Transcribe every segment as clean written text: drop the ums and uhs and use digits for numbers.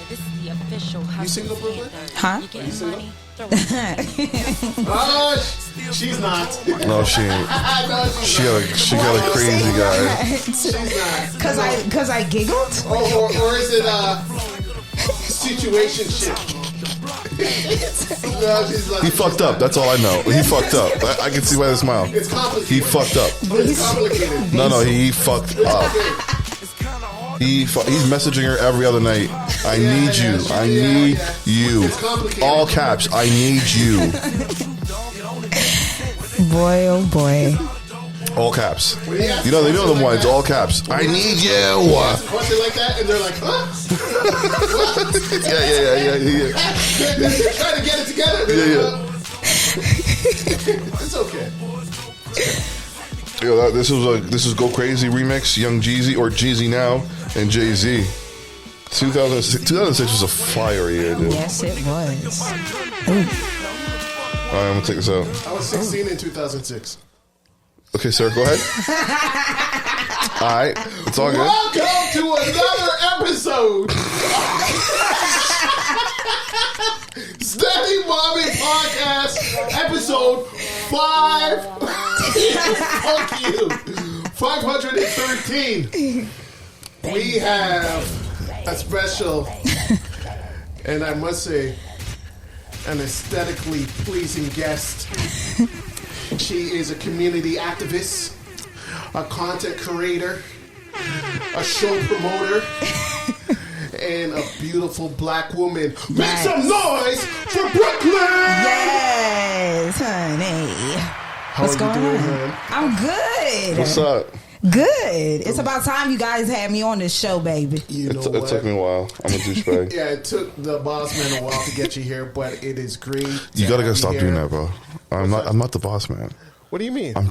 This is the official You single, Brooklyn? Huh? Are you single? She's not. No, she ain't. No, She got a crazy guy. she's not. Cause I giggled. Or is it situation shit? No, she's like, He fucked up. That's all I know. He fucked up. I can see by the smile. It's complicated. He fucked up. It's complicated. No, he fucked up. He's messaging her every other night. I need you. I need you. It's complicated. All caps. I need you. Boy, oh boy. All caps. You know them ones. All caps. I need you. Question like that, and they're like, huh? Yeah. They're trying to get it together. Yeah. It's okay. Yo, this is Go Crazy remix. Young Jeezy or Jeezy now and Jay-Z. 2006 was a fire year, dude. Yes, it was. All right, I'm gonna take this out. I was 16 in 2006. Okay, sir, go ahead. All right, it's all good. Welcome to another episode. Steady Mobbin Podcast, episode 5. Fuck you. 513. We have a special, and I must say, an aesthetically pleasing guest. She is a community activist, a content creator, a show promoter, and a beautiful black woman. Make some noise for Brooklyn! Yes, honey. What's going on? Man? I'm good. What's up? Good. It's about time you guys had me on this show, baby. You know It took me a while. I'm a douchebag. Yeah, it took the boss man a while to get you here, but it is great. You gotta stop here. doing that, bro. I'm not the boss man. What do you mean? I'm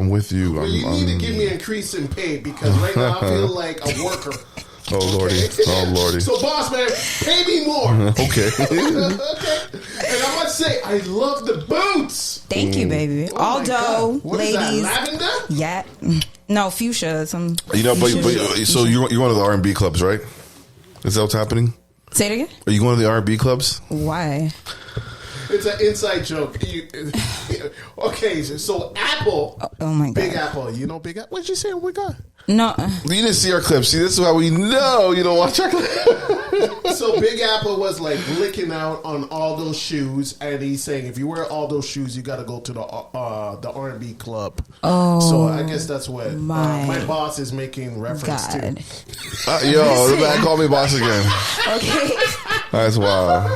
with you. Well, you need to give me an increase in pay because right now I feel like a worker. Oh lordy. Oh lordy. So, boss man, pay me more. Okay. Okay. And I must say, I love the boots. Thank you, baby. Oh my Although, God. What is ladies, that, lavender? yeah, no fuchsia. Some You know, but fuchsia. so you're one of the R&B clubs, right? Is that what's happening? Say it again. Are you going to the R&B clubs? Why? It's an inside joke. Okay, so Apple. Oh my God. Big Apple. You know Big Apple? What did you say? Oh my God. No. You didn't see our clips. See, this is how we know you don't watch our clips. So Big Apple was like licking out on all those shoes, and he's saying if you wear all those shoes, you got to go to the R&B club. Oh, so I guess that's what my boss is making reference God. to. Yo, the man called me boss again. Okay. That's wild.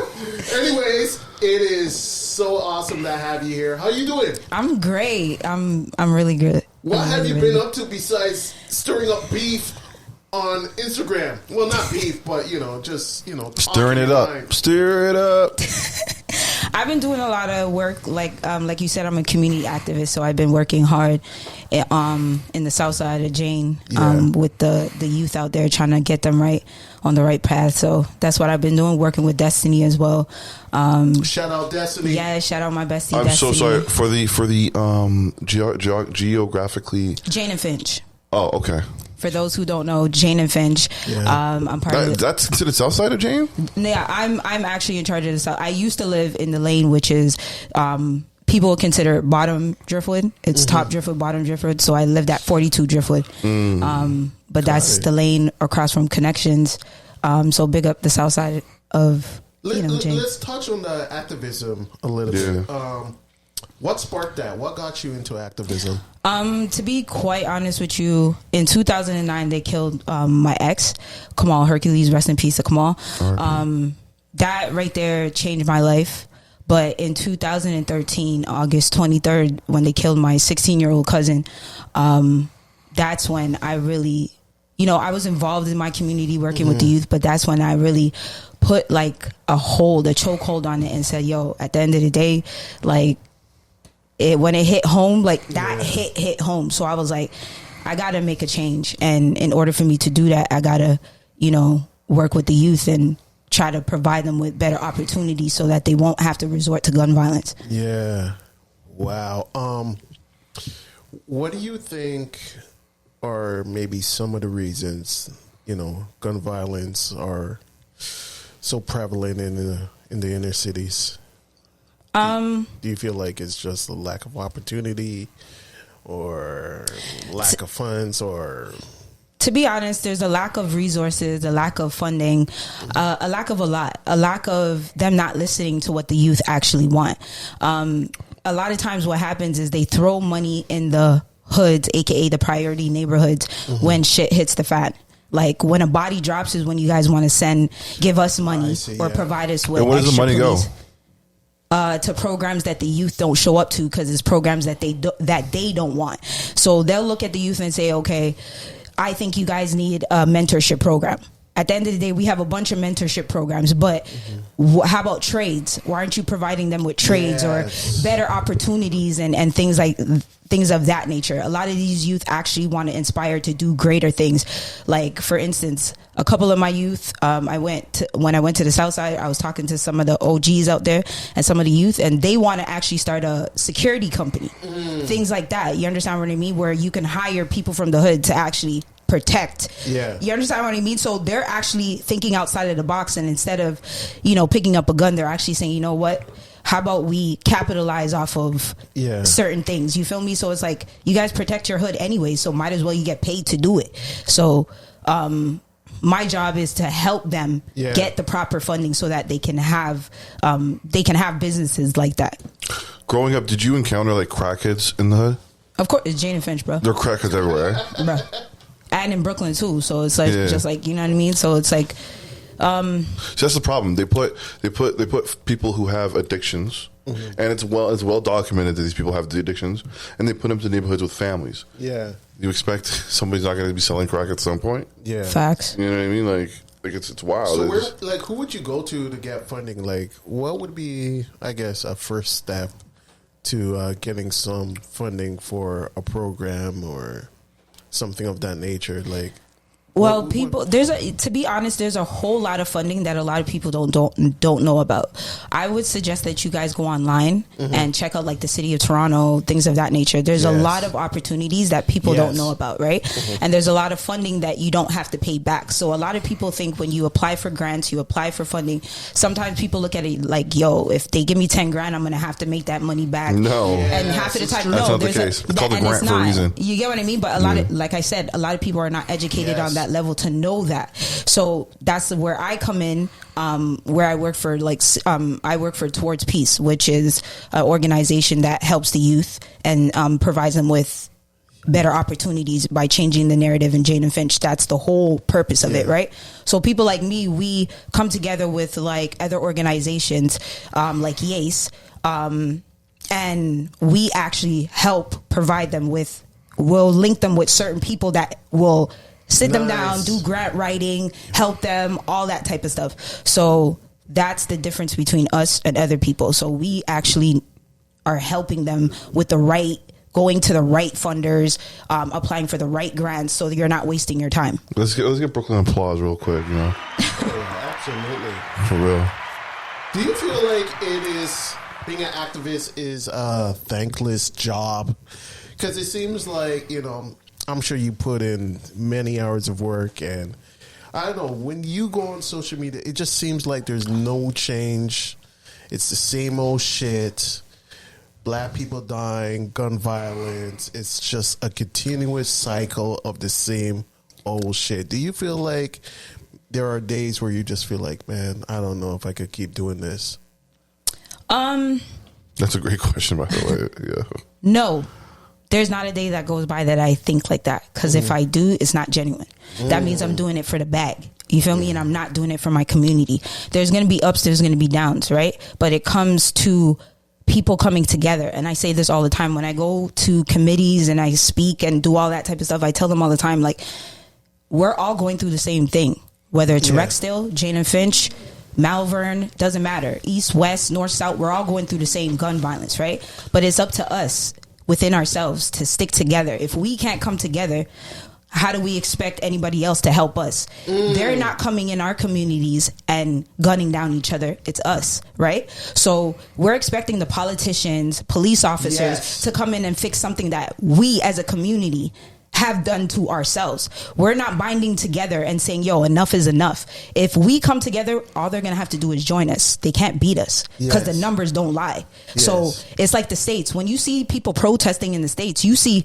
Anyways, it is so awesome to have you here. How you doing? I'm great. I'm really good. What have you been up to besides stirring up beef on Instagram? Well, not beef, but just Stirring it up. Stir it up. I've been doing a lot of work, like you said, I'm a community activist, so I've been working hard in the south side of Jane with the youth out there, trying to get them right on the right path. So that's what I've been doing, working with Destiny as well. Shout out Destiny. Yeah, shout out my bestie. I'm Destiny. so sorry for the geographically. Jane and Finch. Oh, okay. For those who don't know, Jane and Finch. Yeah. I'm part of That's considered south side of Jane? Yeah, I'm actually in charge of the south. I used to live in the lane, which is people consider bottom Driftwood. It's top Driftwood, bottom Driftwood. So I lived at 42 Driftwood. But that's the lane across from Connections. So big up the south side of Jane. Let's touch on the activism a little bit. What sparked that? What got you into activism? To be quite honest with you, in 2009 they killed my ex, Kamal Hercules. Rest in peace to Kamal. That right there changed my life. But in 2013, August 23rd, when they killed my 16-year-old cousin, that's when I really, I was involved in my community working with the youth, but that's when I really put like a chokehold on it and said, yo, at the end of the day, like, when it hit home, like that hit home. So I was like, I got to make a change. And in order for me to do that, I got to, work with the youth and try to provide them with better opportunities so that they won't have to resort to gun violence. Yeah. Wow. What do you think are maybe some of the reasons, gun violence are so prevalent in the inner cities? Do you feel like it's just a lack of opportunity or lack of funds, or? To be honest, there's a lack of resources, a lack of funding, a lack of a lack of them not listening to what the youth actually want. A lot of times what happens is they throw money in the hoods, aka the priority neighborhoods, when shit hits the fan. Like when a body drops is when you guys want to give us money provide us with. And where does the money go? To programs that the youth don't show up to, because it's programs that they don't want. So they'll look at the youth and say, okay, I think you guys need a mentorship program. At the end of the day, we have a bunch of mentorship programs, but how about trades? Why aren't you providing them with trades or better opportunities and things of that nature? A lot of these youth actually want to inspire to do greater things. Like, for instance, a couple of my youth, when I went to the South Side, I was talking to some of the OGs out there and some of the youth, and they want to actually start a security company. Things like that. You understand what I mean? Where you can hire people from the hood to actually protect. You understand what I mean? So they're actually thinking outside of the box, and instead of, picking up a gun, they're actually saying, you know what? How about we capitalize off of certain things? You feel me? So it's like, you guys protect your hood anyway, so might as well you get paid to do it. So my job is to help them get the proper funding so that they can have businesses like that. Growing up, did you encounter like crackheads in the hood? Of course, it's Jane and Finch, bro. There are crackheads everywhere, eh? Bro. And in Brooklyn too, so it's like just like, you know what I mean. So it's like, so that's the problem. They put people who have addictions, and it's well documented that these people have the addictions, and they put them to neighborhoods with families. You expect somebody's not going to be selling crack at some point? Facts. You know what I mean? Like it's wild. So who would you go to get funding? Like, what would be, I guess, a first step to getting some funding for a program or something of that nature? Like, well, to be honest, there's a whole lot of funding that a lot of people don't know about. I would suggest that you guys go online and check out like the city of Toronto, things of that nature. There's a lot of opportunities that people don't know about, right? And there's a lot of funding that you don't have to pay back. So a lot of people think when you apply for grants, you apply for funding, sometimes people look at it like, yo, if they give me 10 grand, I'm going to have to make that money back. No. And half of the time, that's not the case. It's called a grant for a reason. You get what I mean? But a lot of, like I said, a lot of people are not educated on that level to know that. So that's where I come in, where I work for Towards Peace, which is an organization that helps the youth and provides them with better opportunities by changing the narrative in Jane and Finch. That's the whole purpose of it, right? So people like me, we come together with like other organizations like YACE, and we actually help provide them with, we'll link them with certain people that will sit them down, do grant writing, help them, all that type of stuff. So that's the difference between us and other people. So we actually are helping them with going to the right funders, applying for the right grants, so that you're not wasting your time. Let's get Brooklyn applause real quick, Absolutely. For real. Do you feel like being an activist is a thankless job? Because it seems like, I'm sure you put in many hours of work, and I don't know, when you go on social media, it just seems like there's no change. It's the same old shit. Black people dying, gun violence. It's just a continuous cycle of the same old shit. Do you feel like there are days where you just feel like, man, I don't know if I could keep doing this? That's a great question, by the way. Yeah. No. There's not a day that goes by that I think like that. Because if I do, it's not genuine. That means I'm doing it for the bag. You feel me? And I'm not doing it for my community. There's going to be ups, there's going to be downs, right? But it comes to people coming together. And I say this all the time. When I go to committees and I speak and do all that type of stuff, I tell them all the time, like, we're all going through the same thing. Whether it's Rexdale, Jane and Finch, Malvern, doesn't matter. East, west, north, south, we're all going through the same gun violence, right? But it's up to us within ourselves to stick together. If we can't come together, how do we expect anybody else to help us? They're not coming in our communities and gunning down each other. It's us, right? So we're expecting the politicians, police officers to come in and fix something that we as a community have done to ourselves. We're not binding together and saying, yo, enough is enough. If we come together, all they're going to have to do is join us. They can't beat us because the numbers don't lie. Yes. So it's like the States. When you see people protesting in the States, you'll see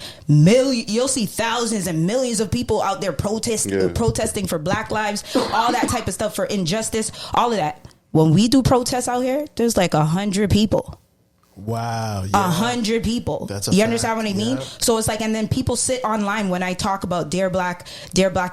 thousands and millions of people out there protesting for Black lives, all that type of stuff, for injustice, all of that. When we do protests out here, there's like 100 people. Wow, 100 people. You understand what I mean? Yeah. So it's like, and then people sit online when I talk about dear black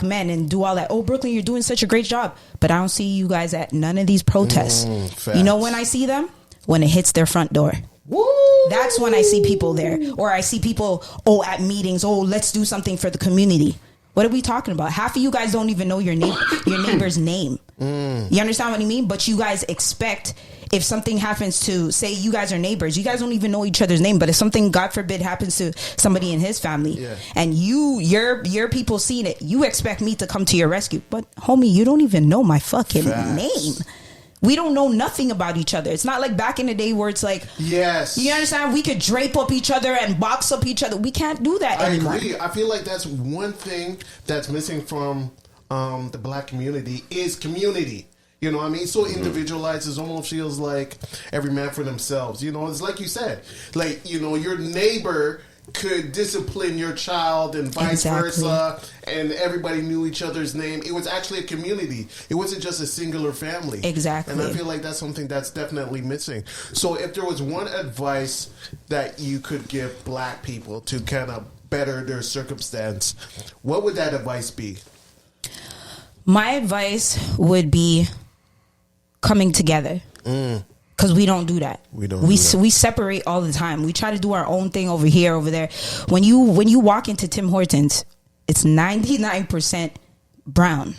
men and do all that. Oh, Brooklyn, you're doing such a great job, but I don't see you guys at none of these protests. You know when I see them? When it hits their front door. Woo! That's when I see people there, or I see people at meetings. Oh, let's do something for the community. What are we talking about? Half of you guys don't even know your neighbor's name. You understand what I mean? But you guys expect, if something happens to, say you guys are neighbors, you guys don't even know each other's name. But if something, God forbid, happens to somebody in his family, and your people seen it, you expect me to come to your rescue. But homie, you don't even know my fucking name. We don't know nothing about each other. It's not like back in the day where it's like, yes, you understand? We could drape up each other and box up each other. We can't do that anymore. I agree. I feel like that's one thing that's missing from the Black community is community. You know what I mean? So individualized, it almost feels like every man for themselves. You know, it's like you said, like, you know, your neighbor could discipline your child and vice versa, and everybody knew each other's name. It was actually a community. It wasn't just a singular family. Exactly. And I feel like that's something that's definitely missing. So if there was one advice that you could give Black people to kind of better their circumstance, what would that advice be? My advice would be coming together. Because we don't do that. We separate all the time. We try to do our own thing over here, over there. When you walk into Tim Hortons, it's 99% brown.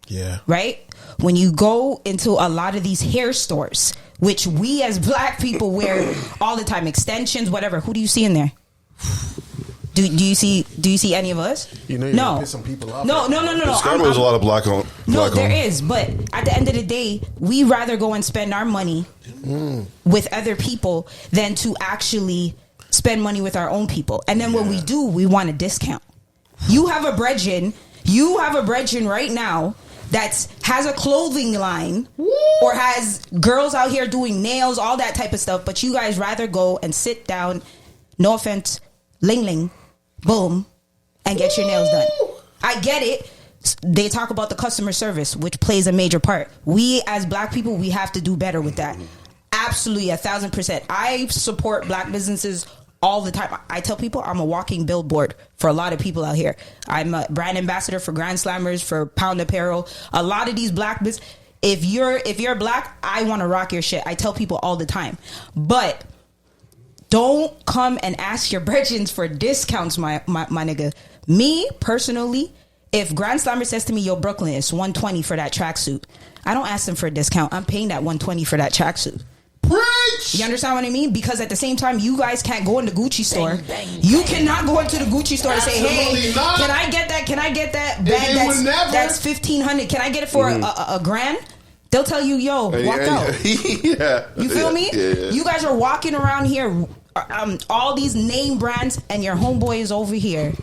Yeah. Right? When you go into a lot of these hair stores, which we as Black people wear all the time, extensions, whatever. Who do you see in there? Do you see any of us? You know, you're piss some people off. No. There's a lot of black on. There is, but at the end of the day, we rather go and spend our money with other people than to actually spend money with our own people. And then when we do, we want a discount. You have a brethren right now that has a clothing line or has girls out here doing nails, all that type of stuff, but you guys rather go and sit down, no offense, ling, boom, and get your nails done. I get it. They talk about the customer service, which plays a major part. We as Black people, we have to do better with that. Absolutely, 1,000%. I support Black businesses all the time. I tell people I'm a walking billboard for a lot of people out here. I'm a brand ambassador for Grand Slammers, for Pound Apparel. A lot of these Black businesses. If you're Black, I want to rock your shit. I tell people all the time. But don't come and ask your brethrens for discounts, my nigga. Me, personally, if Grand Slammer says to me, yo, Brooklyn, it's $120 for that tracksuit, I don't ask them for a discount. I'm paying that $120 for that tracksuit. Preach! You understand what I mean? Because at the same time, you guys can't go in the Gucci store. You cannot go into the Gucci store and say, hey, can I get that bag that's $1,500? Can I get it for a grand? They'll tell you, yo, walk out. You feel me? Yeah. You guys are walking around here, all these name brands, and your homeboy is over here,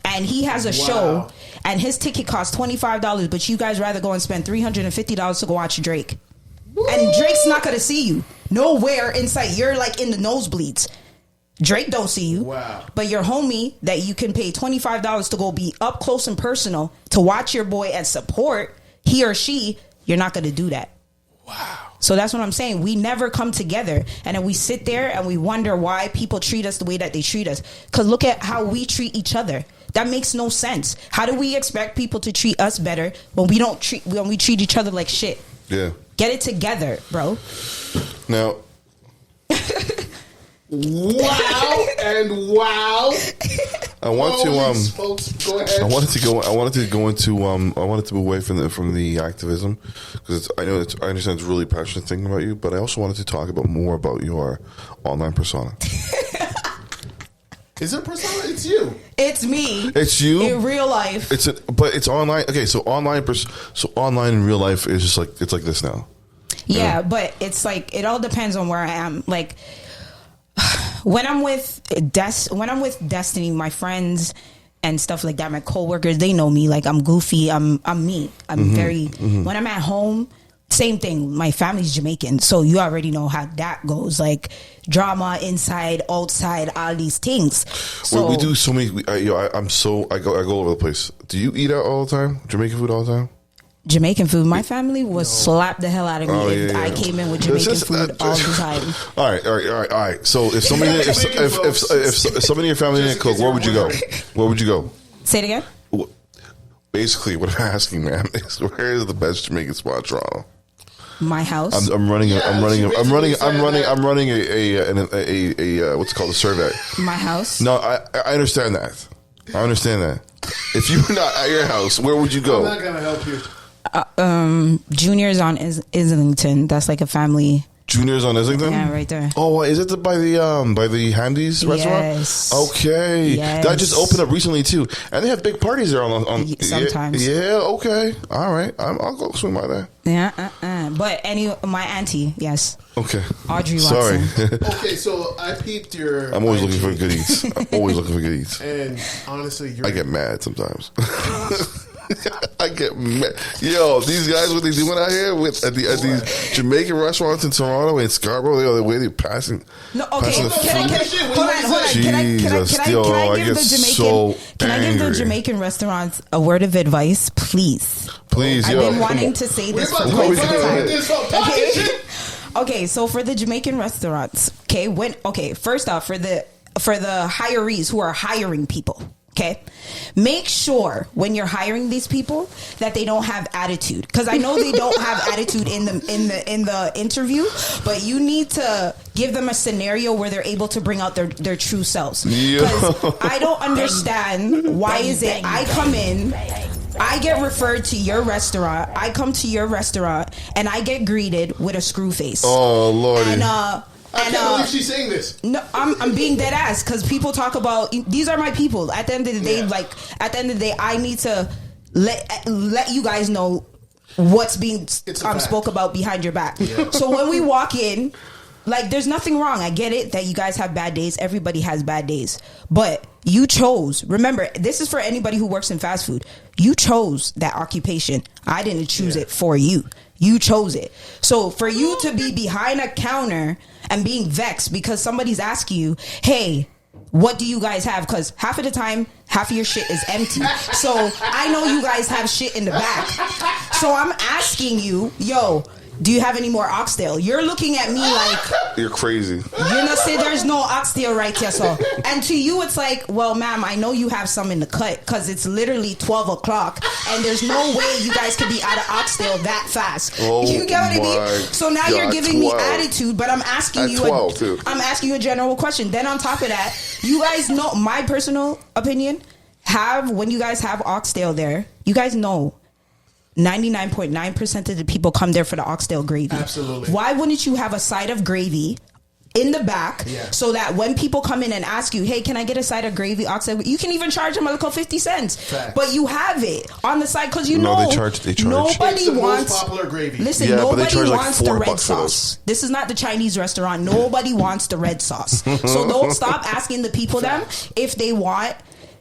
and he has a show, and his ticket costs $25, but you guys rather go and spend $350 to go watch Drake. Woo! And Drake's not going to see you nowhere in sight. You're like in the nosebleeds. Drake don't see you. Wow. But your homie that you can pay $25 to go be up close and personal to watch your boy and support, he or she, you're not going to do that. Wow. So that's what I'm saying. We never come together, and then we sit there and we wonder why people treat us the way that they treat us. Because look at how we treat each other. That makes no sense. How do we expect people to treat us better when we treat each other like shit? Yeah. Get it together, bro. Now. Wow and wow. I want to folks, go ahead. I wanted to move away from the activism, because I understand it's a really passionate thing about you, but I also wanted to talk about more about your online persona. Is it a persona? It's you. It's me. It's you in real life. But it's online. Okay, so online in real life is just like it's like this now. Yeah, but it's like it all depends on where I am. Like when I'm with Destiny, my friends, and stuff like that. My coworkers, they know me. Like, I'm goofy. I'm me. I'm very. When I'm at home, same thing. My family's Jamaican, so you already know how that goes. Like, drama inside, outside, all these things. So we do so many. I go over the place. Do you eat out all the time? Jamaican food all the time? Jamaican food. My family would slap the hell out of me if I came in with Jamaican food all the time. All right. So if somebody, if somebody in your family didn't cook, where would you go? Where would you go? Say it again. Basically, what I'm asking, man, is where is the best Jamaican spot in Toronto? My house. I'm running a what's it called, a survey. My house. No, I understand that. If you were not at your house, where would you go? I'm not gonna help you. Junior's on Islington. That's like a family. Junior's on Islington? Yeah, right there. Oh, is it by the Hamdi's restaurant? Yes. Okay. Yes. That just opened up recently too, and they have big parties there on sometimes. Yeah. Okay. All right. I'll go swing by there. Yeah. But my auntie, yes. Okay. Audrey Watson. Sorry. Okay, so I peeped your. I'm always looking for good eats. And honestly, I get mad sometimes. I get mad. Yo, these guys, what they doing out here at these Jamaican restaurants in Toronto and Scarborough, the way they're passing. No, okay. Can I give the Jamaican restaurants a word of advice, please? Please, I've been wanting to say this for quite some time. Okay, so for the Jamaican restaurants, first off, for the hirees who are hiring people. Okay, make sure when you're hiring these people that they don't have attitude, because I know they don't have attitude in the interview, but you need to give them a scenario where they're able to bring out their true selves. Because I don't understand why is it I come in, I get referred to your restaurant, I come to your restaurant, and I get greeted with a screw face. Oh Lordy. And I can't believe she's saying this. No, I'm being dead ass, because people talk about, these are my people. At the end of the day, I need to let you guys know what's being spoke about behind your back. Yeah. So when we walk in, like, there's nothing wrong. I get it that you guys have bad days. Everybody has bad days. But you chose. Remember, this is for anybody who works in fast food. You chose that occupation. I didn't choose it for you. You chose it. So for you to be behind a counter and being vexed because somebody's asking you, hey, what do you guys have? Because half of the time, half of your shit is empty. So I know you guys have shit in the back. So I'm asking you, yo, do you have any more oxtail? You're looking at me like, you're crazy. You know, say there's no oxtail right here. So, and to you, it's like, well, ma'am, I know you have some in the cut, because it's literally 12 o'clock and there's no way you guys could be out of oxtail that fast. Oh, you get what I mean? So now you're giving 12. me attitude, but I'm asking you. I'm asking you a general question. Then on top of that, you guys know, my personal opinion, when you guys have oxtail there, you guys know 99.9% of the people come there for the oxtail gravy. Absolutely. Why wouldn't you have a side of gravy in the back so that when people come in and ask you, hey, can I get a side of gravy, oxtail? You can even charge them a little 50 cents. Fact. But you have it on the side, because know they charge. Nobody wants most popular gravy. Listen, nobody wants the red sauce. This is not the Chinese restaurant. Nobody wants the red sauce. So don't stop asking the people them if they want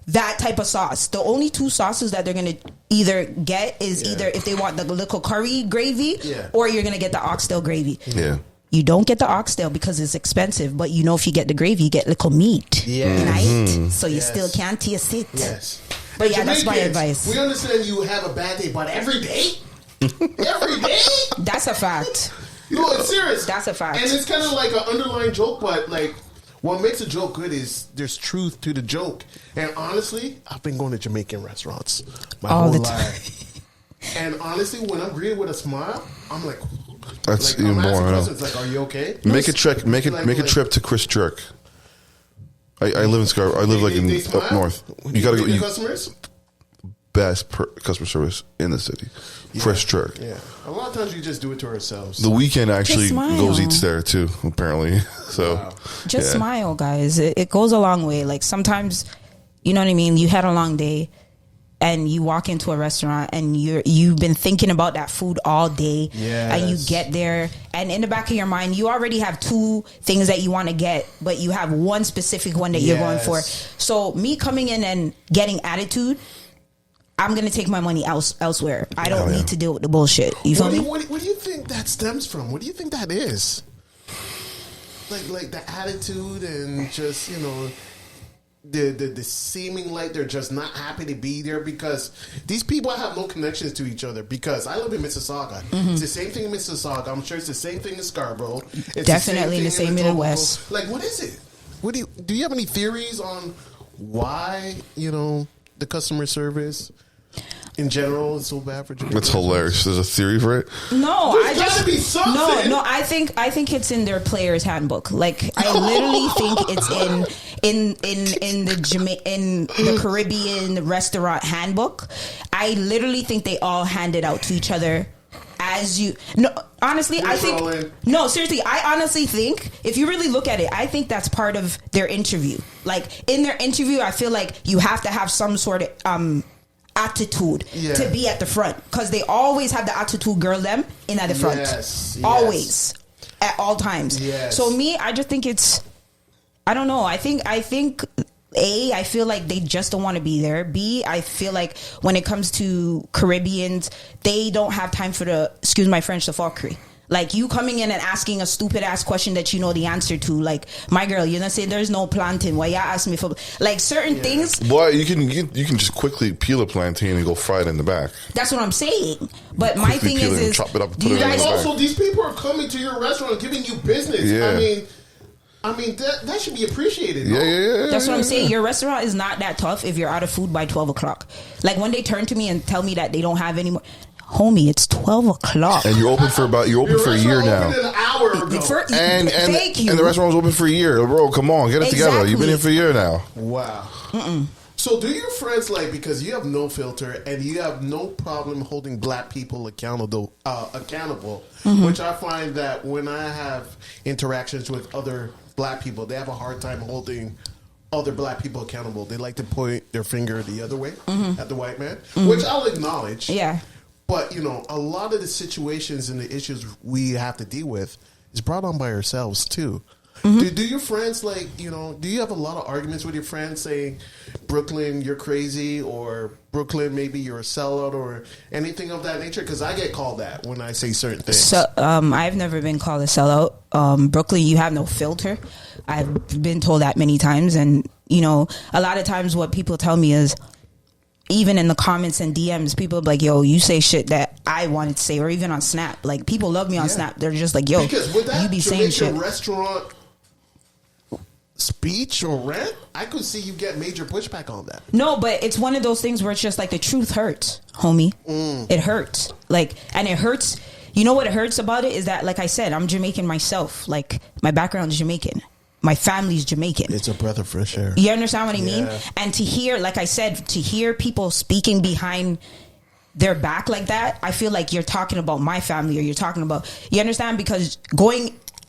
that type of sauce. The only two sauces that they're going to either get is either if they want the little curry gravy or you're going to get the oxtail gravy. Yeah. You don't get the oxtail because it's expensive, but you know if you get the gravy, you get little meat. Right? So you still can't taste it. Yes. But yeah, that's my advice. We understand you have a bad day, but every day? Every day? That's a fact. No, it's serious. That's a fact. And it's kind of like an underlying joke, but like, what makes a joke good is there's truth to the joke. And honestly, I've been going to Jamaican restaurants my whole life. And honestly, when I'm greeted with a smile, I'm like, that's even more. It's like, are you okay? Make a trip. Make a trip to Chris Jerk. I live in Scarborough. I live up north. You gotta go. Customers. Best customer service in the city. Chris Jerk. Yeah. A lot of times we just do it to ourselves. The Weekend actually goes eats there too, apparently. So just smile, guys. It goes a long way. Like sometimes, you know what I mean? You had a long day. and you walk into a restaurant and you've been thinking about that food all day, and you get there, and in the back of your mind you already have 2 things that you want to get, but you have one specific one that you're going for. So me coming in and getting attitude, I'm gonna take my money elsewhere. I don't need to deal with the bullshit. You feel me? What do you think that stems from? What do you think that is? Like the attitude and just, you know, the seeming like they're just not happy to be there, because these people have no connections to each other. Because I live in Mississauga. It's the same thing in Mississauga. I'm sure it's the same thing in Scarborough. It's definitely the same in the West. Like, what is it? What do you have any theories on why, you know, the customer service in general is so bad for Jamaica? That's hilarious. There's a theory for it. No, There's gotta be something. No. I think it's in their player's handbook. Like, I literally think it's in the Caribbean restaurant handbook. I literally think they all hand it out to each other. Honestly, I think seriously, I honestly think if you really look at it, I think that's part of their interview. Like, in their interview, I feel like you have to have some sort of attitude to be at the front, because they always have the attitude girl them in at the front, always, at all times. So me, I just think it's, I don't know. I think A, I feel like they just don't want to be there. B, I feel like when it comes to Caribbeans, they don't have time for the, excuse my French, the fuckery. Like, you coming in and asking a stupid ass question that you know the answer to. Like, my girl, you know, say there's no plantain. Why y'all ask me for, like, certain things? Well, you can just quickly peel a plantain and go fry it in the back. That's what I'm saying. But my thing is chop it up, do you guys also, these people are coming to your restaurant and giving you business. I mean that should be appreciated. Yeah. That's what I'm saying. Your restaurant is not that tough if you're out of food by 12 o'clock. Like, when they turn to me and tell me that they don't have any more, homie, it's 12 o'clock. And you're open for a year now. An hour ago. And the restaurant was open for a year. Bro, come on, get it together. You've been here for a year now. Wow. So do your friends, like, because you have no filter and you have no problem holding black people accountable, which I find that when I have interactions with other black people, they have a hard time holding other black people accountable. They like to point their finger the other way at the white man, which I'll acknowledge. Yeah. But, you know, a lot of the situations and the issues we have to deal with is brought on by ourselves, too. Do your friends, like, you know, do you have a lot of arguments with your friends saying, Brooklyn, you're crazy, or Brooklyn, maybe you're a sellout, or anything of that nature? Because I get called that when I say certain things. So, I've never been called a sellout. Brooklyn, you have no filter. I've been told that many times. And, you know, a lot of times what people tell me is, even in the comments and DMs, people are like, yo, you say shit that I wanted to say, or even on Snap. Like, people love me on Snap. They're just like, yo, because with that you be saying shit. Restaurant speech or rant, I could see you get major pushback on that. No, but it's one of those things where it's just like, the truth hurts, homie. It hurts. Like, and it hurts. You know what it hurts about it is that, like I said, I'm Jamaican myself. Like, my background is Jamaican. My family's Jamaican. It's a breath of fresh air. You understand what I mean? And to hear, like I said, to hear people speaking behind their back like that, I feel like you're talking about my family, or you're talking about, you understand? Because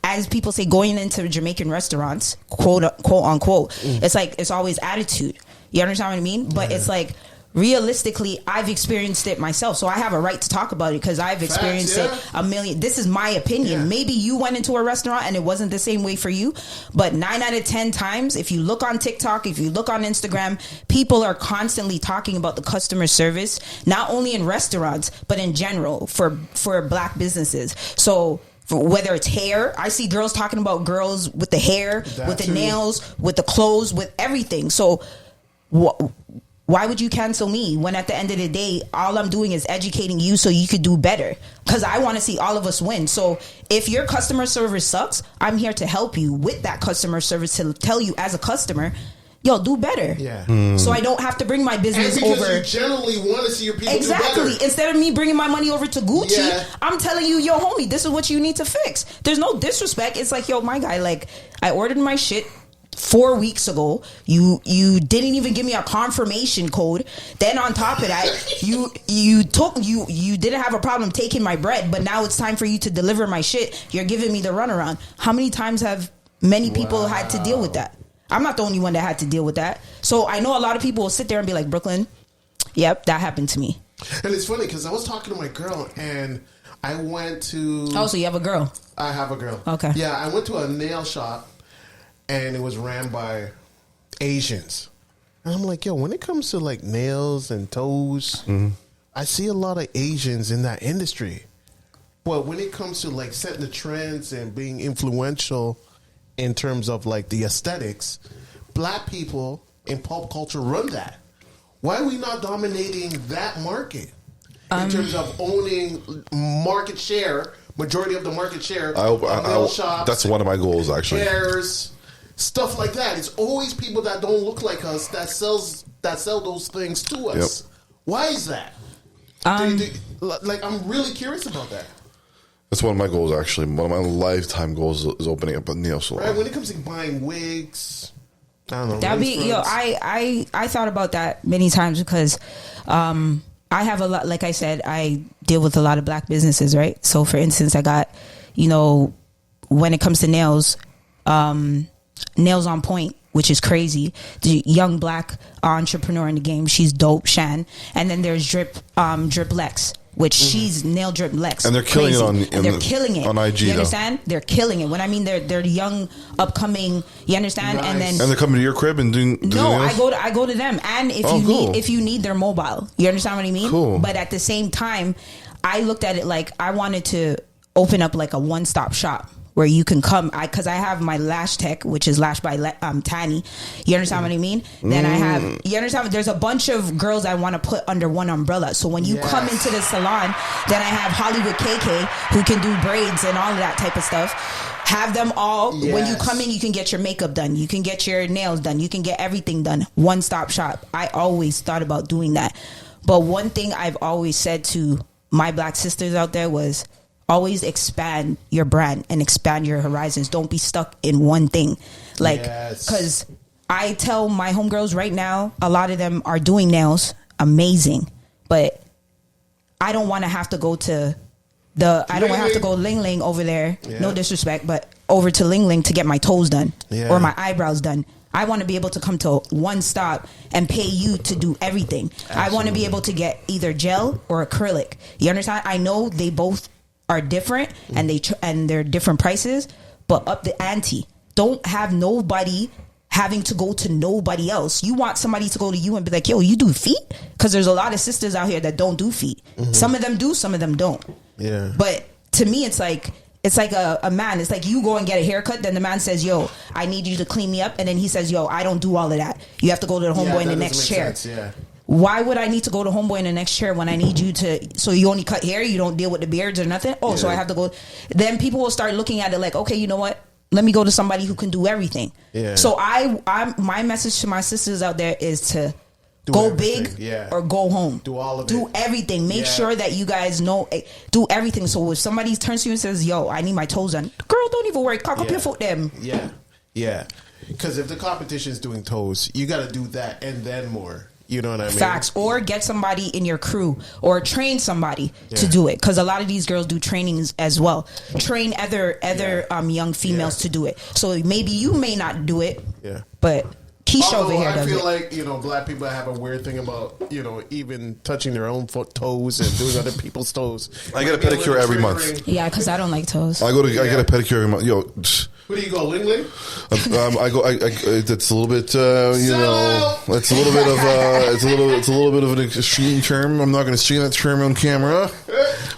as people say, going into Jamaican restaurants, quote unquote, it's like, it's always attitude. You understand what I mean? But it's like, realistically, I've experienced it myself, so I have a right to talk about it, because I've experienced it a million. This is my opinion. Maybe you went into a restaurant and it wasn't the same way for you, but 9 out of 10 times, if you look on TikTok, if you look on Instagram, people are constantly talking about the customer service, not only in restaurants but in general for black businesses. So whether it's hair, I see girls talking about girls with the hair, with the nails, with the clothes, with everything. So why would you cancel me when at the end of the day, all I'm doing is educating you so you could do better? Because I want to see all of us win. So if your customer service sucks, I'm here to help you with that customer service, to tell you as a customer, yo, do better. So I don't have to bring my business and because over. You generally want to see your people do better. Instead of me bringing my money over to Gucci, I'm telling you, yo, homie, this is what you need to fix. There's no disrespect. It's like, yo, my guy, like, I ordered my shit 4 weeks ago. You didn't even give me a confirmation code. Then on top of that, you didn't have a problem taking my bread, but now it's time for you to deliver my shit. You're giving me the runaround. How many times have many people had to deal with that? I'm not the only one that had to deal with that. So I know a lot of people will sit there and be like, Brooklyn, Yep, that happened to me. And it's funny because I was talking to my girl and I went to... Oh, so you have a girl? I have a girl. Okay. Yeah, I went to a nail shop and it was ran by Asians. And I'm like, yo, when it comes to like nails and toes, I see a lot of Asians in that industry. But when it comes to like setting the trends and being influential in terms of like the aesthetics, black people in pop culture run that. Why are we not dominating that market in terms of owning market share, majority of the market share? Shops, that's one of my goals, actually. Chairs, stuff like that. It's always people that don't look like us that sell those things to us. Yep. Why is that? Like, I'm really curious about that. That's one of my goals, actually. One of my lifetime goals is opening up a nail salon. Right, when it comes to buying wigs, I don't know. That'd be, I thought about that many times because I have a lot, like I said, I deal with a lot of black businesses, right? So for instance, I got, when it comes to nails, Nails on Point, which is crazy. The young black entrepreneur in the game. She's dope, Shan. And then there's Drip Lex, which she's nail drip Lex. And they're killing it they're killing it on IG. You understand? They're killing it. When I mean they're young, upcoming. You understand? Nice. And they're coming to your crib and doing. No, I go to them. And if you need, they're mobile. You understand what I mean? Cool. But at the same time, I looked at it like I wanted to open up like a one-stop shop where you can come, because I have my lash tech, which is Lash by Tani. You understand what I mean? Then I have, you understand? There's a bunch of girls I want to put under one umbrella. So when you come into the salon, then I have Hollywood KK, who can do braids and all of that type of stuff. Have them all. Yes. When you come in, you can get your makeup done. You can get your nails done. You can get everything done. One-stop shop. I always thought about doing that. But one thing I've always said to my black sisters out there was, always expand your brand and expand your horizons. Don't be stuck in one thing. Like, because I tell my homegirls right now, a lot of them are doing nails, amazing, but I don't want to have to go to I don't want to have to go Ling Ling over there. No disrespect, but over to Ling Ling to get my toes done or my eyebrows done. I want to be able to come to one stop and pay you to do everything. Absolutely. I want to be able to get either gel or acrylic. You understand? I know they both are different and they're different prices, but up the ante. Don't have nobody having to go to nobody else. You want somebody to go to you and be like, yo, you do feet? Because there's a lot of sisters out here that don't do feet. Some of them do, some of them don't. Yeah. But to me, it's like a man. It's like you go and get a haircut, then the man says, yo, I need you to clean me up, and then he says, yo, I don't do all of that. You have to go to the homeboy in the next chair. Sense, yeah. Why would I need to go to homeboy in the next chair when I need you to? So you only cut hair, you don't deal with the beards or nothing. Oh, so I have to go. Then people will start looking at it like, okay, you know what? Let me go to somebody who can do everything. Yeah. So my message to my sisters out there is to go big or go home. Do all of it. Do everything. Make sure that you guys know. Do everything. So if somebody turns to you and says, yo, I need my toes done. Girl, don't even worry. Cock up your foot them. Yeah. Yeah. Because if the competition is doing toes, you got to do that and then more. You know what I mean? Facts. Or get somebody in your crew or train somebody to do it. Because a lot of these girls do trainings as well. Train other young females to do it. So maybe you may not do it. Yeah. But Keisha over here does it. I feel like, black people have a weird thing about, even touching their own toes and doing other people's toes. I get a pedicure every month. Yeah, because I don't like toes. I get a pedicure every month. Yo, where do you go, Ling Ling? It's a little bit, it's a little bit of, it's a little bit of an extreme term. I'm not going to say that term on camera,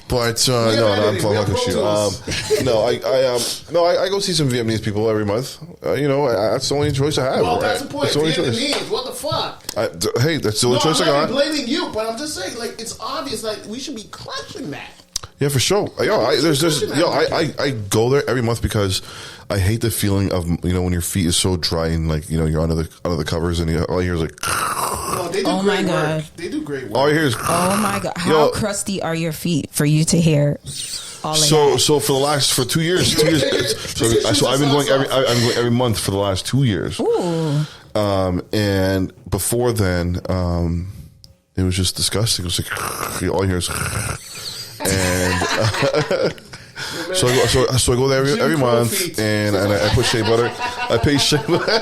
but I'm fucking shit. I go see some Vietnamese people every month. That's the only choice I have. Well, that's the point. Vietnamese, what the fuck? Hey, that's the only choice I got. I'm not blaming you, but I'm just saying, like, it's obvious, like, we should be crushing that. Yeah, for sure. I go there every month because I hate the feeling of when your feet is so dry and like you're under the covers and all you hear is like. No, they do great work. They do great work. All you hear is. Oh my god! How crusty are your feet for you to hear? All of that? So for 2 years, so I've been going every month for the last 2 years. Ooh. And before then, it was just disgusting. It was like all you hear is. And so I go there every month, and I put shea butter. I pay shea butter.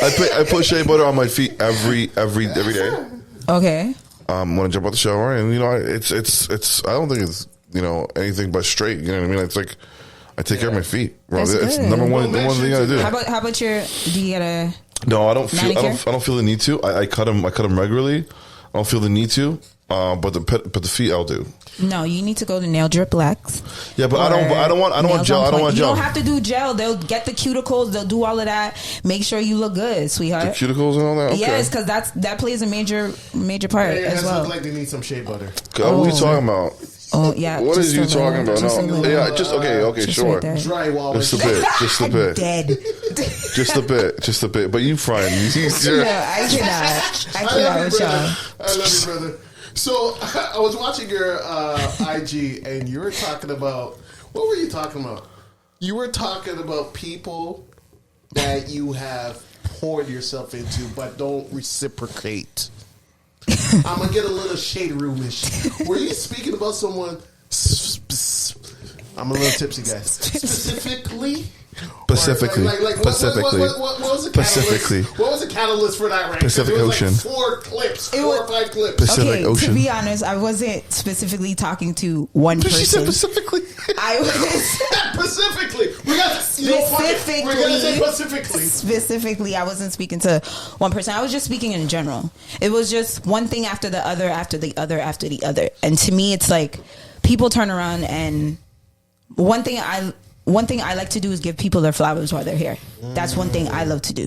I put shea butter on my feet every day. Okay. When I jump out the shower, and it's. I don't think it's anything but straight. You know what I mean? It's like I take care of my feet. Bro, it's number one. The one thing I gotta do. How about your? Do you get a? No, I don't feel the need to. I cut them regularly. I don't feel the need to. But the feet I'll do. No, you need to go to Nail Drip Blacks. Yeah, but I don't want gel. I don't want gel. You don't have to do gel. They'll get the cuticles. They'll do all of that. Make sure you look good, sweetheart. The cuticles and all that. Okay. Yes, because that plays a major part as well. Look like they need some shea butter. What are you talking about? Oh yeah. What is you talking about? No, yeah, just okay, just sure. Right drywall. Just a bit. Dead. just a bit. But you frying? No, I cannot with y'all. I love you, brother. So I was watching your IG, and you were talking about, what were you talking about? You were talking about people that you have poured yourself into, but don't reciprocate. I'm gonna get a little shade roomish. Were you speaking about someone? I'm a little tipsy, guys. Specifically. What was the catalyst? What was the catalyst for that? Right? Pacific Ocean. Like 4 or 5 clips. Pacific Ocean. To be honest, I wasn't specifically talking to one person. She said specifically. I was specifically. We're gonna say specifically. Specifically, I wasn't speaking to one person. I was just speaking in general. It was just one thing after the other, after the other, after the other. And to me, it's like people turn around and one thing I like to do is give people their flowers while they're here. That's one thing I love to do,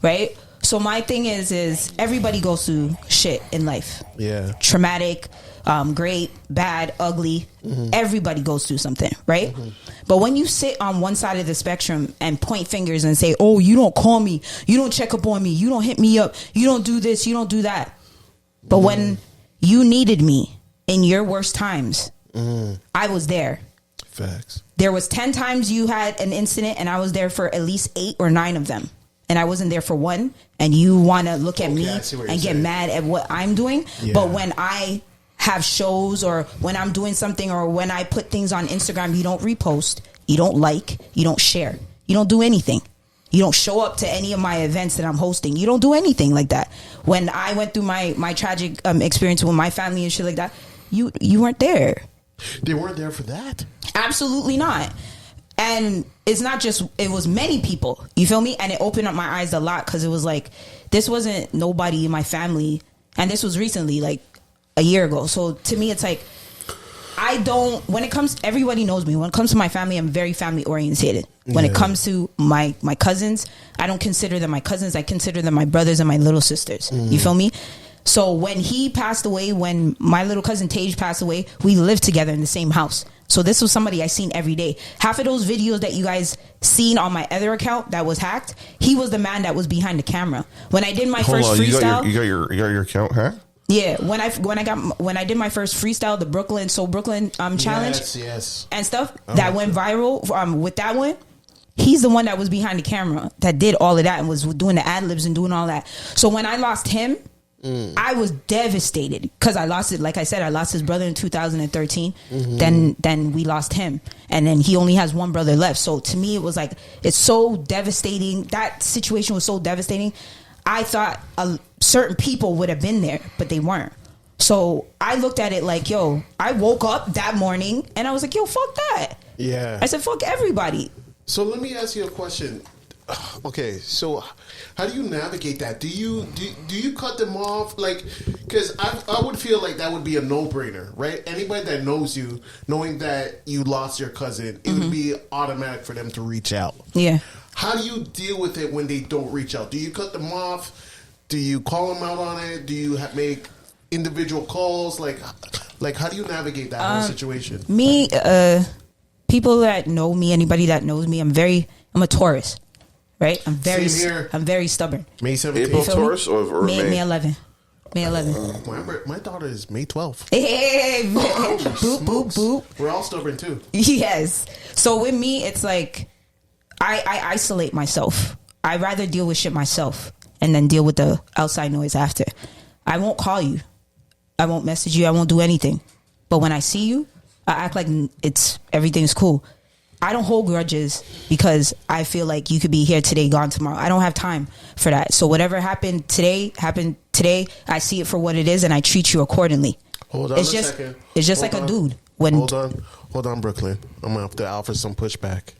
right? So my thing is everybody goes through shit in life. Yeah. Traumatic, great, bad, ugly. Everybody goes through something, right? But when you sit on one side of the spectrum and point fingers and say, oh, you don't call me, you don't check up on me, you don't hit me up, you don't do this, you don't do that. But when you needed me in your worst times, I was there. Facts. There was 10 times you had an incident and I was there for at least 8 or 9 of them. And I wasn't there for one. And you want to look at me and get mad at what I'm doing. Yeah. But when I have shows or when I'm doing something or when I put things on Instagram, you don't repost, you don't like, you don't share, you don't do anything. You don't show up to any of my events that I'm hosting. You don't do anything like that. When I went through my tragic experience with my family and shit like that, you weren't there. They weren't there for that. Absolutely not. And it's not just, it was many people, you feel me? And it opened up my eyes a lot because it was like, this wasn't nobody in my family. And this was recently, like a year ago. So to me, it's like, when it comes, everybody knows me. When it comes to my family, I'm very family oriented. When it comes to my cousins, I don't consider them my cousins. I consider them my brothers and my little sisters. You feel me? So when he passed away, when my little cousin Tage passed away, we lived together in the same house. So this was somebody I seen every day. Half of those videos that you guys seen on my other account that was hacked, he was the man that was behind the camera. When I did my first freestyle, you got your account hacked? Yeah, when I did my first freestyle, the Brooklyn challenge, yes, and stuff that went viral with that one. He's the one that was behind the camera that did all of that and was doing the ad libs and doing all that. So when I lost him, I was devastated because I lost it. Like I said, I lost his brother in 2013. Then we lost him, and then he only has one brother left. So to me, it was like, it's so devastating. That situation was so devastating. I thought certain people would have been there, but they weren't. So I looked at it like, yo, I woke up that morning and I was like, yo, fuck that. Yeah. I said, fuck everybody. So let me ask you a question. Okay, so how do you navigate that? Do you cut them off? Like, because I would feel like that would be a no-brainer, right? Anybody that knows you, knowing that you lost your cousin, it would be automatic for them to reach out. Yeah. How do you deal with it when they don't reach out? Do you cut them off? Do you call them out on it? Do you make individual calls? Like how do you navigate that whole situation? Me, people that know me, anybody that knows me, I'm a Taurus. Right, I'm very stubborn. May 17th. April Taurus or May 11. May 11. My daughter is May 12th. Hey, boop, boop, boop. We're all stubborn too. Yes. So with me, it's like I isolate myself. I rather deal with shit myself and then deal with the outside noise after. I won't call you. I won't message you. I won't do anything. But when I see you, I act like everything's cool. I don't hold grudges because I feel like you could be here today, gone tomorrow. I don't have time for that. So whatever happened today. I see it for what it is, and I treat you accordingly. Hold on a second. It's just like a dude. Hold on, Brooklyn. I'm gonna have to offer some pushback,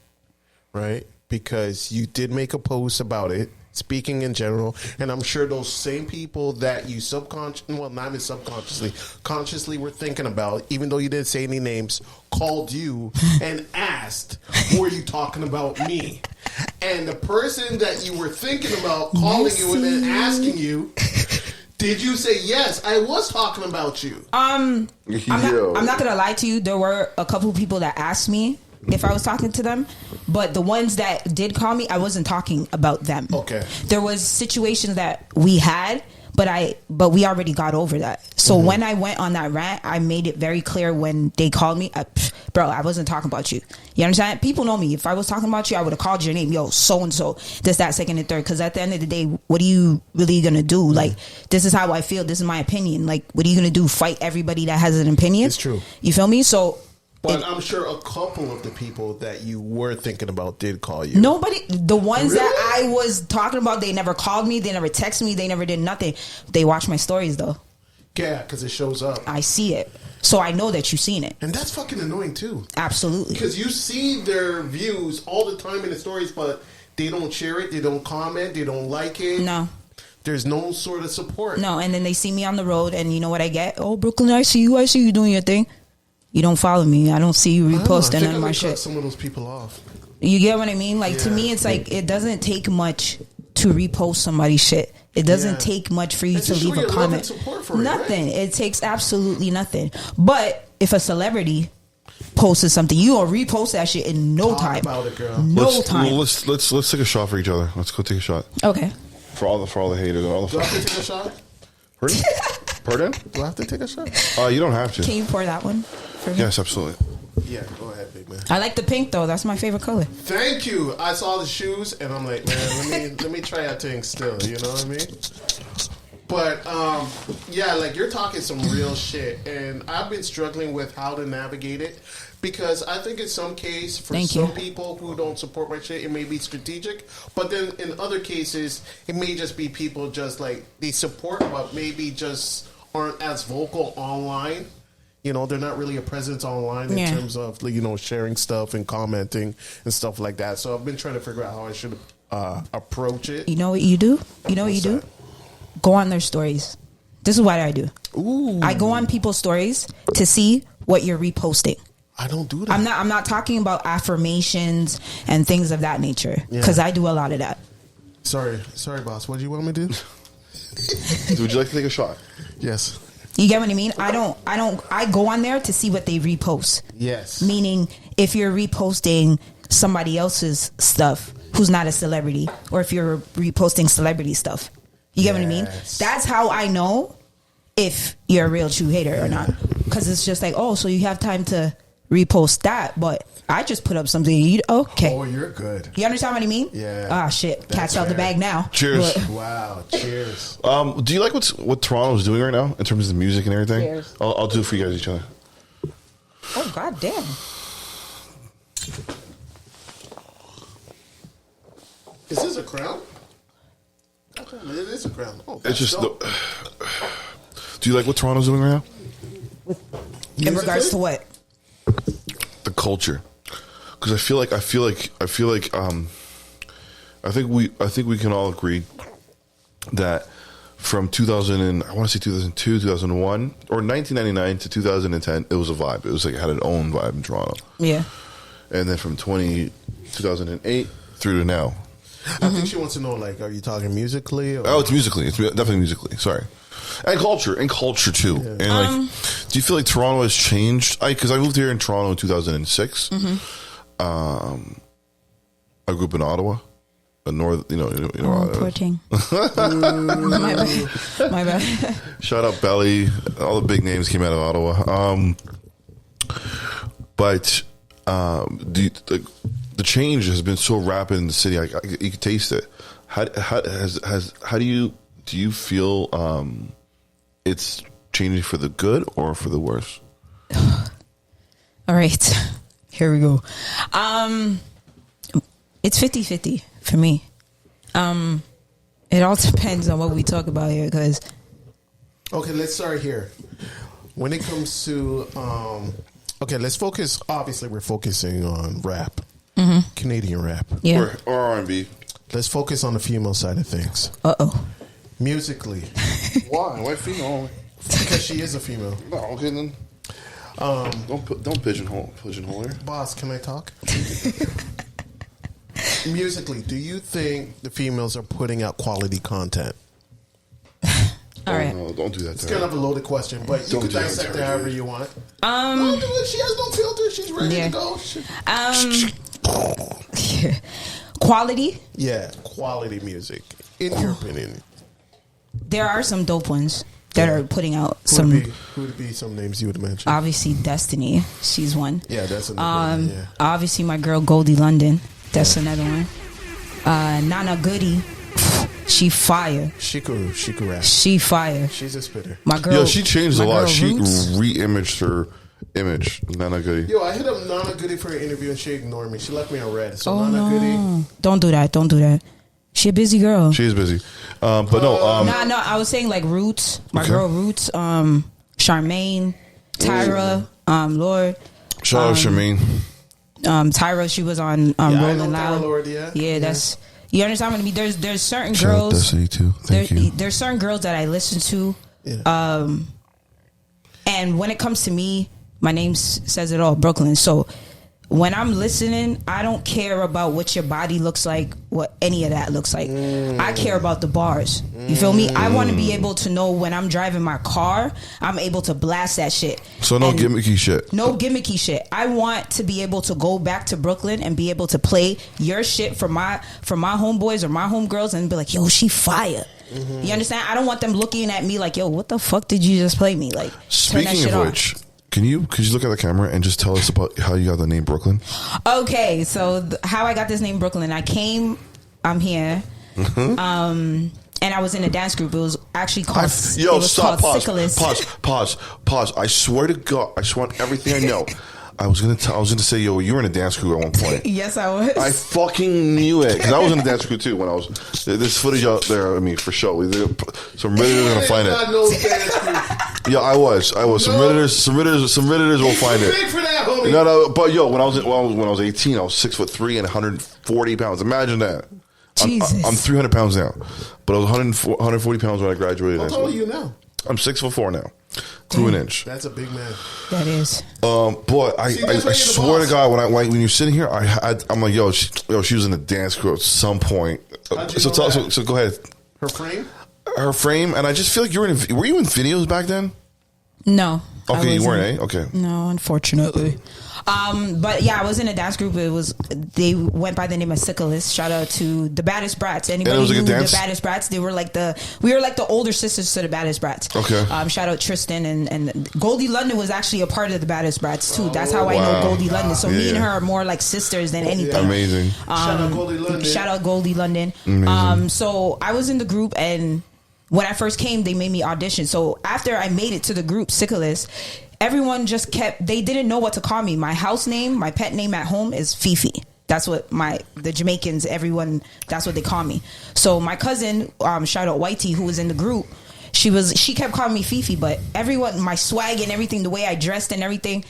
right? Because you did make a post about it, speaking in general, and I'm sure those same people that you consciously were thinking about, even though you didn't say any names, called you and asked, were you talking about me? And the person that you were thinking about calling you and then asking you, did you say, yes, I was talking about you? I'm not gonna lie to you. There were a couple people that asked me if I was talking to them, but the ones that did call me, I wasn't talking about them. Okay. There was situations that we had, but we already got over that. So when I went on that rant, I made it very clear when they called me, I wasn't talking about you. You understand? People know me. If I was talking about you, I would have called your name. Yo, so-and-so, this, that, second, and third. Because at the end of the day, what are you really going to do? Like, this is how I feel. This is my opinion. Like, what are you going to do? Fight everybody that has an opinion? It's true. You feel me? So... But I'm sure a couple of the people that you were thinking about did call you. Nobody, the ones that I was talking about, they never called me, they never texted me, they never did nothing. They watch my stories though. Yeah, because it shows up. I see it. So I know that you've seen it. And that's fucking annoying too. Absolutely. Because you see their views all the time in the stories, but they don't share it, they don't comment, they don't like it. No. There's no sort of support. No, and then they see me on the road and you know what I get? Oh, Brooklyn, I see you doing your thing. You don't follow me. I don't see you reposting none of my shit. Some of those people off. You get what I mean? Like to me, it's like it doesn't take much to repost somebody's shit. It doesn't take much for you to leave a comment. Nothing. Right? It takes absolutely nothing. But if a celebrity posted something, you gonna repost that shit in no time. About it, girl. Time. Let's take a shot for each other. Let's go take a shot. Okay. For all the haters and all the. Do I have to take a shot? Pardon? Do I have to take a shot? You don't have to. Can you pour that one for me? Yes, absolutely. Yeah, go ahead, big man. I like the pink though. That's my favorite color. Thank you. I saw the shoes and I'm like, man, let me try that thing still. You know what I mean? But yeah, like you're talking some real shit, and I've been struggling with how to navigate it because I think in some case for some people who don't support my shit, it may be strategic, but then in other cases, it may just be people just like they support, but maybe just aren't as vocal online. You know, they're not really a presence online in terms of, you know, sharing stuff and commenting and stuff like that. So I've been trying to figure out how I should approach it. You know what you do? Go on their stories. This is what I do. Ooh. I go on people's stories to see what you're reposting. I don't do that. I'm not talking about affirmations and things of that nature because I do a lot of that. Sorry, boss. What do you want me to do? Would you like to take a shot? Yes. You get what I mean? I go on there to see what they repost. Yes. Meaning if you're reposting somebody else's stuff who's not a celebrity, or if you're reposting celebrity stuff. You get what I mean? That's how I know if you're a real true hater or not. Because it's just like, oh, so you have time to repost that, but I just put up something. Okay. Oh, you're good. You understand what I mean? Yeah. Ah, shit. Cat's out the bag now. Cheers. But, wow. Cheers. Do you like what Toronto's doing right now in terms of the music and everything? Cheers. I'll do it for you guys each other. oh, god damn. Is this a crown? It is a crown. Oh, it's just. Do you like what Toronto's doing right now? In regards to what? The culture, because I think we can all agree that from 2002, 2001, or 1999 to 2010, it was a vibe. It was like it had an own vibe in Toronto. Yeah. And then from 2008 through to now. I think she wants to know, like, are you talking musically? Or? Oh, it's musically. It's definitely musically. Sorry. And culture too. Yeah. And like, do you feel like Toronto has changed? Because I moved here in Toronto in 2006. I grew up in Ottawa, Poor thing. My bad. Shout out Belly. All the big names came out of Ottawa. But the change has been so rapid in the city. You can taste it. How do you feel it's changing for the good or for the worse? All right, here we go. It's 50-50 for me. It all depends on what we talk about here, because... Okay, let's start here. When it comes to... okay, let's focus... Obviously, we're focusing on rap. Mm-hmm. Canadian rap. Yeah. Or R&B. Let's focus on the female side of things. Uh-oh. Musically. Why? Why female? Because she is a female. No, okay then. Don't pigeonhole her. Boss, can I talk? Musically, do you think the females are putting out quality content? All right. No, don't do that. It's kind of a loaded question, but you can dissect it however you want. No, she has no filter. She's ready to go. Quality? Yeah, quality music. In your opinion, there are some dope ones that are putting out some. Who would be some names you would mention? Obviously, Destiny. She's one. Yeah, that's another one. Yeah. Obviously, my girl Goldie London. That's another one. Nana Goody. She fire. She could rap. She fire. She's a spitter. My girl. Yo, she changed a lot. She Roots. re-imaged her image. Nana Goody. Yo, I hit up Nana Goody for an interview and she ignored me. She left me on red. So Nana Goody. Don't do that. She a busy girl. She is busy. But no. No. I was saying like Roots. My girl Roots. Charmaine. Tyra. Lord. Shout out Charmaine. Tyra, she was on Rolling Loud. Lord, that's you understand what I mean. There's certain girls. Destiny too. Thank you. There's certain girls that I listen to, and when it comes to me, my name says it all, Brooklyn. So when I'm listening, I don't care about what your body looks like, what any of that looks like. I care about the bars. You feel me? I want to be able to know when I'm driving my car, I'm able to blast that shit. So no gimmicky shit. No gimmicky shit. I want to be able to go back to Brooklyn and be able to play your shit for my homeboys or my homegirls and be like, yo, she fire. Mm-hmm. You understand? I don't want them looking at me like, yo, what the fuck did you just play me? Like, speaking of which, could you look at the camera and just tell us about how you got the name Brooklyn? Okay, so how I got this name Brooklyn. I'm here. And I was in a dance group. It was actually called Pause. I swear to God, I swear on everything I know. I was gonna say, yo, you were in a dance crew at one point. Yes, I was. I fucking knew it because I was in a dance crew too when I was. There's footage out there. I mean, for sure. Some redditors are gonna find it. Yeah, I was. Some redditors will find it. Big for that, homie. No, but yo, when I was 18, I was 6'3" and 140 pounds. Imagine that. Jesus. I'm 300 pounds now, but I was 140 pounds when I graduated. How tall are you now? I'm 6'4" now. Grew an inch. That's a big man. That is. Boy, I swear to God, when you're sitting here, I'm like, yo, she was in a dance crew at some point. So go ahead. Her frame, and I just feel like were you in videos back then? No. Okay, you weren't, eh? Okay. No, unfortunately. But yeah, I was in a dance group. They went by the name of Syphilis. Shout out to the Baddest Brats. Anybody who knew the Baddest Brats? We were like the older sisters to the Baddest Brats. Okay. Shout out Tristan and Goldie London was actually a part of the Baddest Brats too. That's how I know Goldie London. So me and her are more like sisters than anything. Amazing. Shout out Goldie London. So I was in the group, and when I first came, they made me audition. So after I made it to the group, Syphilis, everyone just they didn't know what to call me. My house name, my pet name at home is Fifi. That's what the Jamaicans, everyone, that's what they call me. So my cousin, shout out Whitey, who was in the group, she kept calling me Fifi, but everyone, my swag and everything, the way I dressed and everything,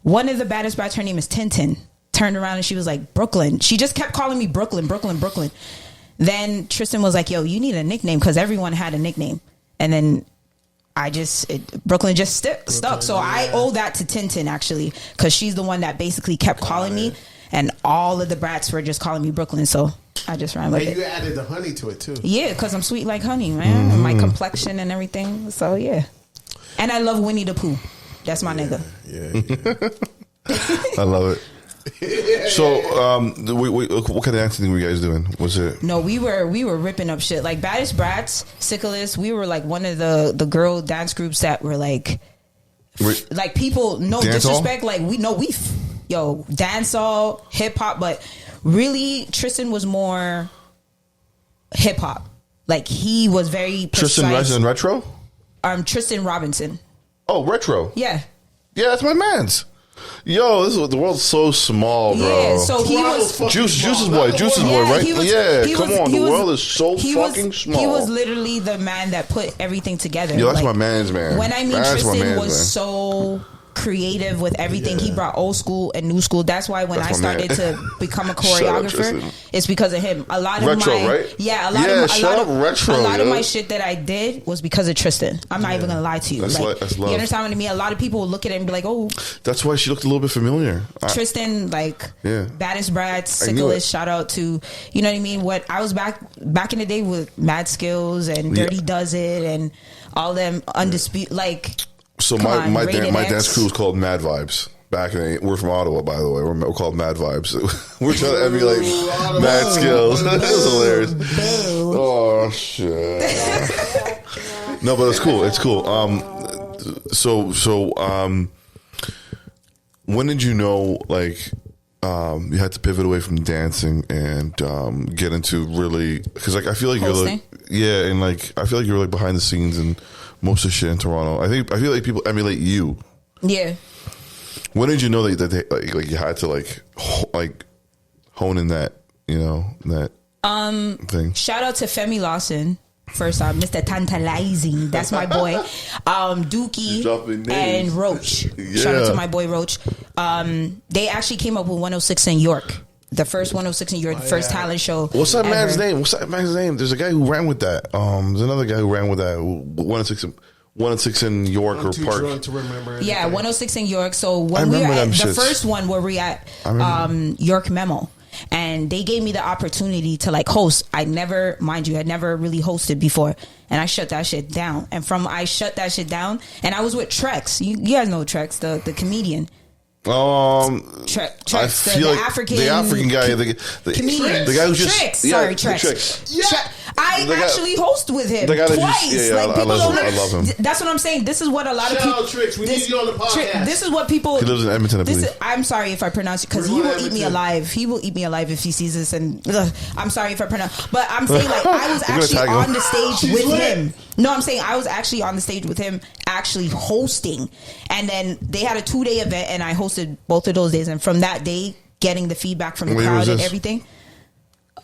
one of the Baddest Brats, her name is Tintin, turned around and she was like, Brooklyn. She just kept calling me Brooklyn. Then Tristan was like, yo, you need a nickname, because everyone had a nickname. And then Brooklyn just stuck. So I owe that to Tintin, actually, because she's the one that basically kept calling me, and all of the brats were just calling me Brooklyn. So I just ran with it. And you added the honey to it too. Yeah, because I'm sweet like honey, man. And my complexion and everything. So yeah. And I love Winnie the Pooh. That's my nigga. Yeah. I love it. So, what kind of acting were you guys doing? Was it? No, we were ripping up shit. Like Baddest Brats, Syphilis, we were like one of the girl dance groups that were like people, no disrespect, like we dancehall, hip hop, but really Tristan was more hip hop. Like he was very precise. Tristan Retro? Tristan Robinson. Oh, Retro. Yeah. Yeah, that's my man's. Yo, the world's so small, bro. Yeah, so he was Juice's boy, right? Come on, the world is so fucking small. He was literally the man that put everything together. Yo, that's my man's man. When I mean Tristan was so creative with everything. He brought old school and new school. That's why when I started to become a choreographer, it's because of him. A lot of retro, my right? Yeah, a lot of my shit that I did was because of Tristan. I'm not even gonna lie to you. That's love. You understand what I mean? A lot of people will look at it and be like, "Oh, that's why she looked a little bit familiar." Tristan, baddest Brad, sicklest. Shout out to, you know what I mean? What I was back in the day with Mad Skills and Dirty Does It and all them undisputed So my dance crew was called Mad Vibes. Back in the, we're from Ottawa, by the way. We're called Mad Vibes. We're trying to emulate Mad Skills. It was hilarious. Oh shit! No, but it's cool. It's cool. When did you know you had to pivot away from dancing and get into really? Because I feel like hosting? I feel like you're behind the scenes and most of the shit in Toronto. I feel like people emulate you. Yeah. When did you know that you had to hone in that thing? Shout out to Femi Lawson. First off, Mr. Tantalizing. That's my boy. Dookie and Roach. Yeah. Shout out to my boy Roach. They actually came up with 106 in York. The first 106 in York, first talent show. What's that man's name? There's a guy who ran with that. There's another guy who ran with that. 106 in York or Park. Drunk to remember anything. Yeah, 106 in York. So when we were at the first one where we at York Memo, and they gave me the opportunity to host. I'd never really hosted before, and I shut that shit down. And I shut that shit down, and I was with Trex. You guys know Trex, the comedian. I feel the African guy, the comedian, the guy who just Trex. Yeah, I actually host with him twice. I love him. That's what I'm saying. This is what a lot of people. Tricks. We need you on the podcast. This is what people. He lives in Edmonton, I believe. I'm sorry if I pronounce it because he will eat me alive. He will eat me alive if he sees this. And I'm sorry if I pronounce. But I'm saying I was actually on the stage with him. No, I'm saying I was actually on the stage with him, actually hosting. And then they had a 2-day event, and I hosted both of those days. And from that day, getting the feedback from the crowd and everything,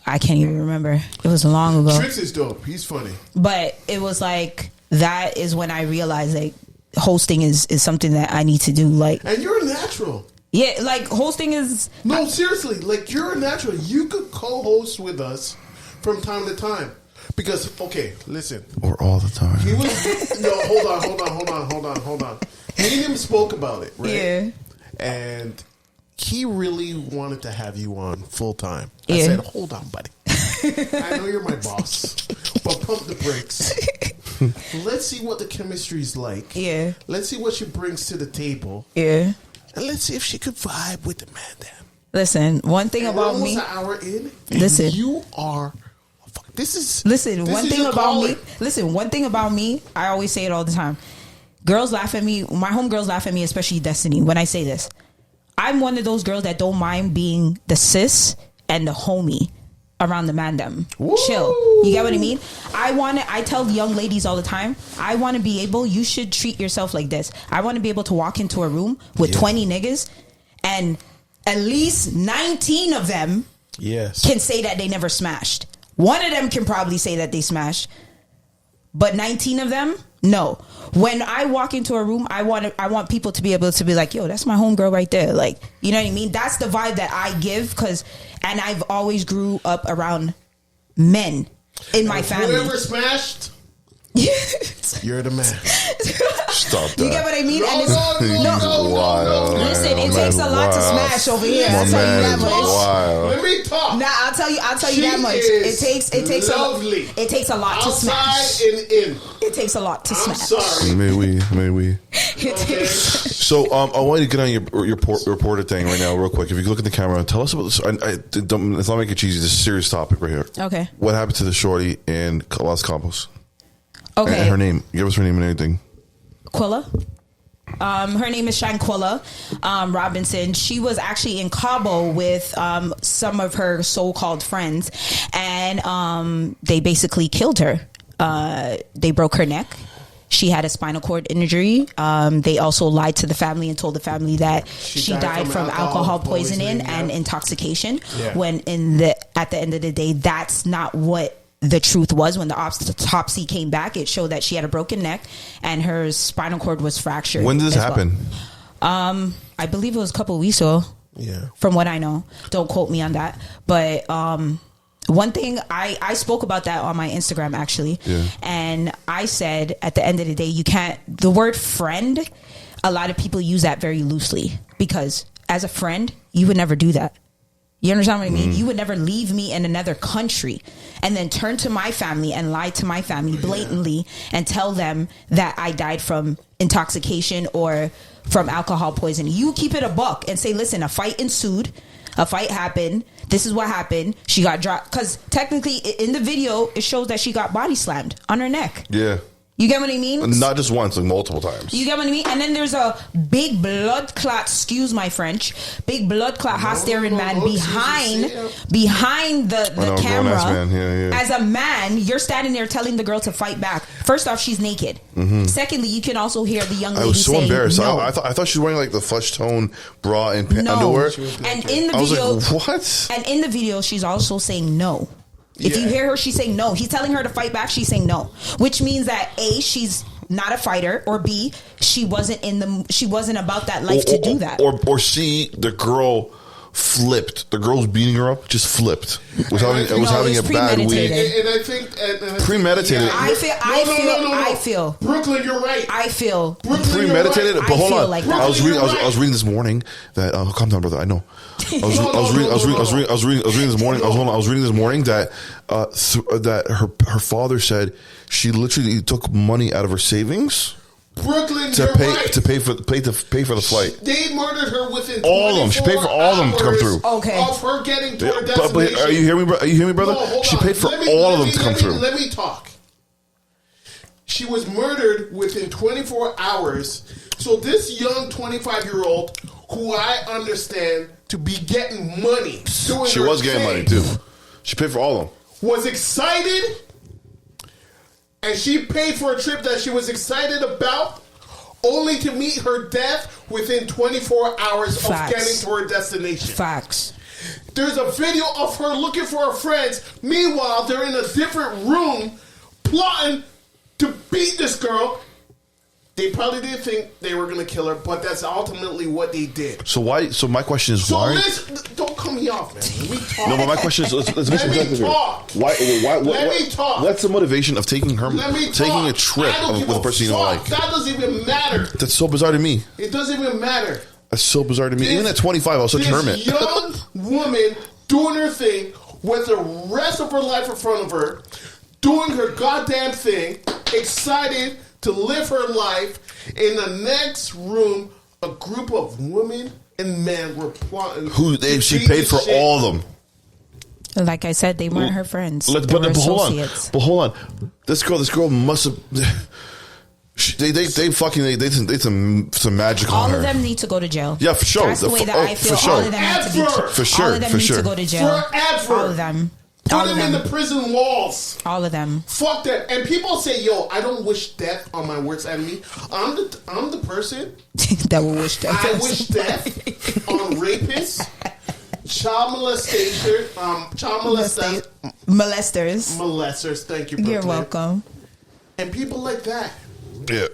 I can't even remember. It was long ago. Trix is dope. He's funny. But it was that is when I realized hosting is something that I need to do. And you're a natural. Yeah, hosting is... No, seriously. You're a natural. You could co-host with us from time to time. Because, okay, listen. Or all the time. He was... No, hold on. Me and him spoke about it, right? Yeah. And he really wanted to have you on full time. I said, hold on, buddy. I know you're my boss, but pump the brakes. Let's see what the chemistry's like. Yeah. Let's see what she brings to the table. Yeah. And let's see if she could vibe with the man then. Listen, one thing about me... Almost an hour in, listen. You are... one thing about me, I always say it all the time. Girls laugh at me. My homegirls laugh at me, especially Destiny, when I say this. I'm one of those girls that don't mind being the sis and the homie around the mandem. Chill. You get what I mean? I tell the young ladies all the time, I want to be able, you should treat yourself like this. I want to be able to walk into a room with 20 niggas and at least 19 of them can say that they never smashed. One of them can probably say that they smashed, but 19 of them, no. When I walk into a room, I want people to be able to be like, yo, that's my homegirl right there. You know what I mean? That's the vibe that I give and I've always grew up around men in my family. Whoever smashed, you're the man. Stop that. You get what I mean? No. Listen, it takes a lot to smash over here. I'll tell you that much. Let me talk. Nah, I'll tell you that much. It takes a lot to smash. Outside and in. It takes a lot to smash. Sorry. May we. Okay. So I want you to get on your reporter thing right now, real quick. If you look at the camera and tell us about this. Let's not make it cheesy. This is a serious topic right here. Okay. What happened to the shorty in Los Campos? Okay. And her name. Give us her name and everything. Quilla. Her name is Shanquilla Robinson. She was actually in Cabo with some of her so-called friends, and they basically killed her. They broke her neck. she had a spinal cord injury. They also lied to the family and told the family that she died from alcohol poisoning and intoxication. Yeah. When at the end of the day, that's not what the truth was. When the autopsy came back, it showed that she had a broken neck and her spinal cord was fractured. When did this happen? I believe it was a couple of weeks ago. Yeah. From what I know. Don't quote me on that. But one thing, I spoke about that on my Instagram, actually. Yeah. And I said, at the end of the day, the word friend, a lot of people use that very loosely. Because as a friend, you would never do that. You understand what I mean? You would never leave me in another country and then turn to my family and lie to my family blatantly and tell them that I died from intoxication or from alcohol poisoning. You keep it a buck and say, listen, a fight ensued. A fight happened. This is what happened. She got dropped. Because technically, in the video, it shows that she got body slammed on her neck. Yeah. You get what I mean? Not just once, like multiple times. You get what I mean? And then there's a big blood clot, excuse my French, big blood clot, hot-staring man behind the camera. As a man, you're standing there telling the girl to fight back. First off, she's naked. Mm-hmm. Secondly, you can also hear the young lady. I was so embarrassed. No. I thought she was wearing like the flesh tone bra and underwear. And in the video, like, what? And in the video, she's also saying no. If you hear her, she's saying no. He's telling her to fight back. She's saying no, which means that A, she's not a fighter, or B, she wasn't about that life to do that. Or C, the girl flipped. The girl was beating her up, just flipped. Was having a bad week. And I think premeditated. I feel Brooklyn, you're right. I feel premeditated. Right. But hold on, I was reading this morning that calm down, brother. I know. I was reading this morning. I was reading this morning that that her father said she literally took money out of her savings. Brooklyn, to pay for the flight. They murdered her within all of them. She paid for all of them to come through. Okay. Of her getting to her destination. But are you hearing me? Are you hearing me, brother? No, she paid for all of them to come through. Let me talk. She was murdered within 24 hours. So this young 25-year-old, who I understand to be getting money, she was getting money too. She paid for all of them. Was excited. And she paid for a trip that she was excited about, only to meet her death within 24 hours of getting to her destination. Facts. There's a video of her looking for her friends. Meanwhile, they're in a different room plotting to beat this girl. They probably didn't think they were going to kill her, but that's ultimately what they did. So my question is why? Don't cut me off, man. Let me talk. No, but my question is, let's get some Let me talk. Why? Let me talk. What's the motivation of taking a trip with a person you don't like? That doesn't even matter. That's so bizarre to me. It doesn't even matter. That's so bizarre to me. Even at 25, I was such a hermit. Young woman doing her thing with the rest of her life in front of her, doing her goddamn thing, excited to live her life. In the next room, a group of women and men were plotting. She paid for all of them. Like I said, they weren't her friends. But hold on. This girl must have. They did some magic on her. All of them need to go to jail. Yeah, for sure. That's the way that I feel. All of them have to be. For sure. All of them need to go to jail. Forever. All of them. Put them in the prison walls. All of them. Fuck that. And people say, "Yo, I don't wish death on my worst enemy." I'm the person that will wish death. I wish death on rapists, child molesters. Thank you, Brooklyn. You're welcome. And people like that. Yeah.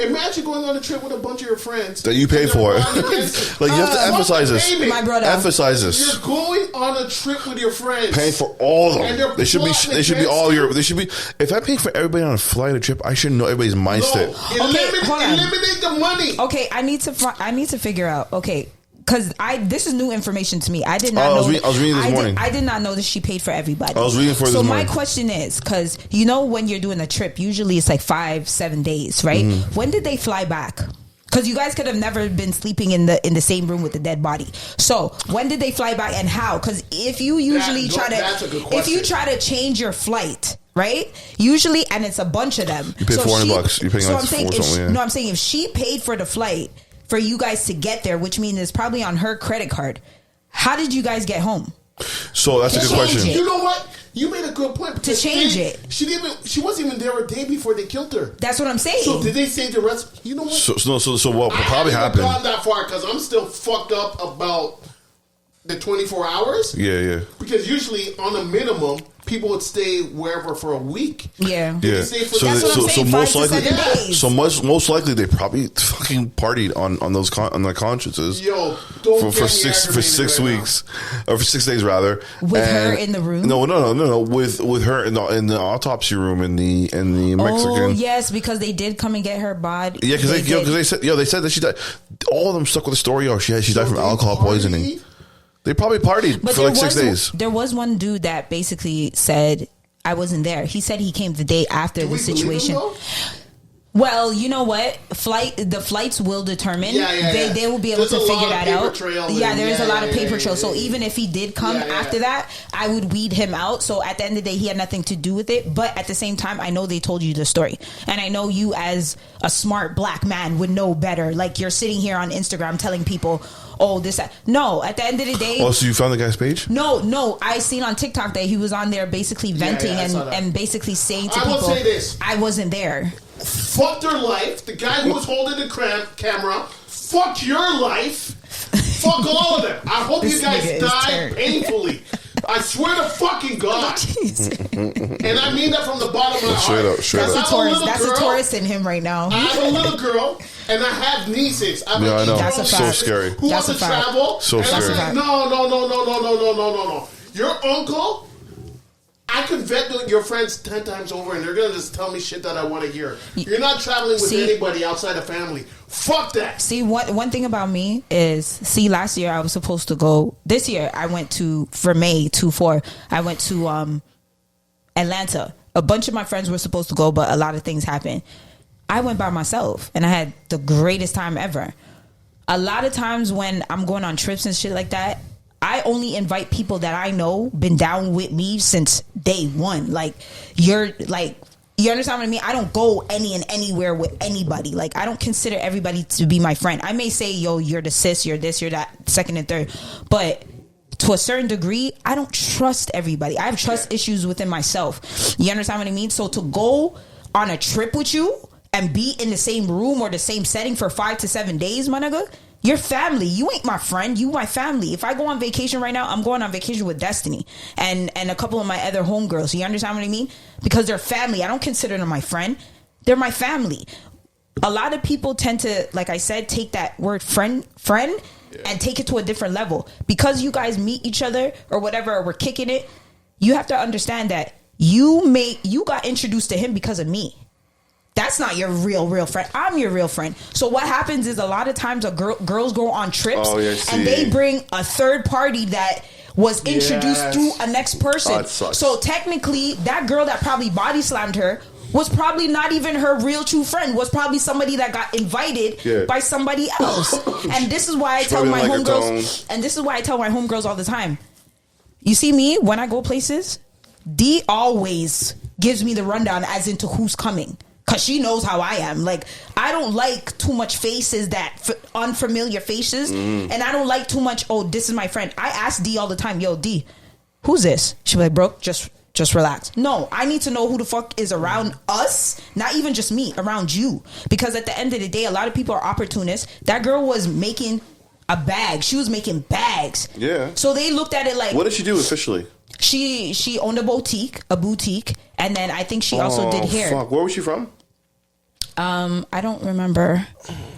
Imagine going on a trip with a bunch of your friends that you pay for. Like you have to emphasize this. My brother, emphasize this. You're going on a trip with your friends, paying for all of them. They should be all your. They should be. If I pay for everybody on a flight or trip, I should know everybody's mindset. Eliminate the money. Okay, I need to figure out. Okay. Because this is new information to me. I did not know. I was reading this morning. I did not know that she paid for everybody. I was reading for this morning. So my question is, because when you're doing a trip, usually it's like 5-7 days, right? Mm-hmm. When did they fly back? Because you guys could have never been sleeping in the same room with the dead body. So when did they fly back and how? Because if you usually try to change your flight. Right? Usually, and it's a bunch of them. You pay $400. You're paying like $400. I'm saying if she paid for the flight for you guys to get there, which means it's probably on her credit card, how did you guys get home? So that's a good question. You know what? you made a good point to change it. She wasn't even there a day before they killed her. That's what I'm saying. So did they say the rest? You know what? So what probably happened? I haven't gone that far because I'm still fucked up about the 24 hours. Yeah. Because usually on a minimum, people would stay wherever for a week. Yeah. So most likely they probably fucking partied on those on their consciences. Yo, for 6 weeks or for 6 days rather. With her in the room. No. With her in the autopsy room in the Mexican. Oh yes, because they did come and get her body. Yeah, because they said that she died. All of them stuck with the story. Oh, she died from alcohol poisoning. They probably partied for like 6 days. There was one dude that basically said, I wasn't there. He said he came the day after the situation. Well, you know what? The flights will determine. They will be able to figure that out. There is a lot of paper trail. So even if he did come after that, I would weed him out. So at the end of the day, he had nothing to do with it. But at the same time, I know they told you the story. And I know you as a smart black man would know better. Like you're sitting here on Instagram telling people, oh, this, that. No, at the end of the day. Oh, so you found the guy's page? No. I seen on TikTok that he was on there basically venting and basically saying to people, will say this. I wasn't there. Fuck their life. The guy who was holding the camera. Fuck your life. Fuck all of them. I hope you guys die painfully. I swear to fucking God. And I mean that from the bottom of my heart. Straight up. That's a tourist in him right now. I have a little girl, and I have nieces. I know. That's a fact. So scary. Who wants to travel? So scary. No. Your uncle, I could vet your friends 10 times over, and they're going to just tell me shit that I want to hear. You're not traveling with anybody outside of family. Fuck that. See, one thing about me is, last year I was supposed to go. This year I went for May 24. I went to Atlanta. A bunch of my friends were supposed to go, but a lot of things happened. I went by myself, and I had the greatest time ever. A lot of times when I'm going on trips and shit like that, I only invite people that I know been down with me since day one. Like, you understand what I mean? I don't go anywhere with anybody. Like, I don't consider everybody to be my friend. I may say, yo, you're the sis, you're this, you're that, second and third. But to a certain degree, I don't trust everybody. I have trust issues within myself. You understand what I mean? So to go on a trip with you and be in the same room or the same setting for 5 to 7 days, my nigga, you're family. You ain't my friend. You my family. If I go on vacation right now, I'm going on vacation with Destiny and a couple of my other homegirls. You understand what I mean? Because they're family. I don't consider them my friend. They're my family. A lot of people tend to, like I said, take that word friend and take it to a different level. Because you guys meet each other or whatever, or we're kicking it, you have to understand that you got introduced to him because of me. That's not your real friend. I'm your real friend. So what happens is a lot of times girls go on trips and they bring a third party that was introduced through a next person. Oh, so technically, that girl that probably body slammed her was probably not even her real true friend. Was probably somebody that got invited by somebody else. And this is why I tell my homegirls. And this is why I tell my homegirls all the time. You see me when I go places. D always gives me the rundown as into who's coming. Because she knows how I am. Like, I don't like too much faces, unfamiliar faces. And I don't like too much, oh, this is my friend. I ask D all the time, yo, D, who's this? She'll be like, bro, just relax. No, I need to know who the fuck is around us. Not even just me, around you. Because at the end of the day, a lot of people are opportunists. That girl was making a bag. She was making bags. Yeah. So they looked at it like... What did she do officially? She owned a boutique. And then I think she also did hair. Fuck. Where was she from? I don't remember.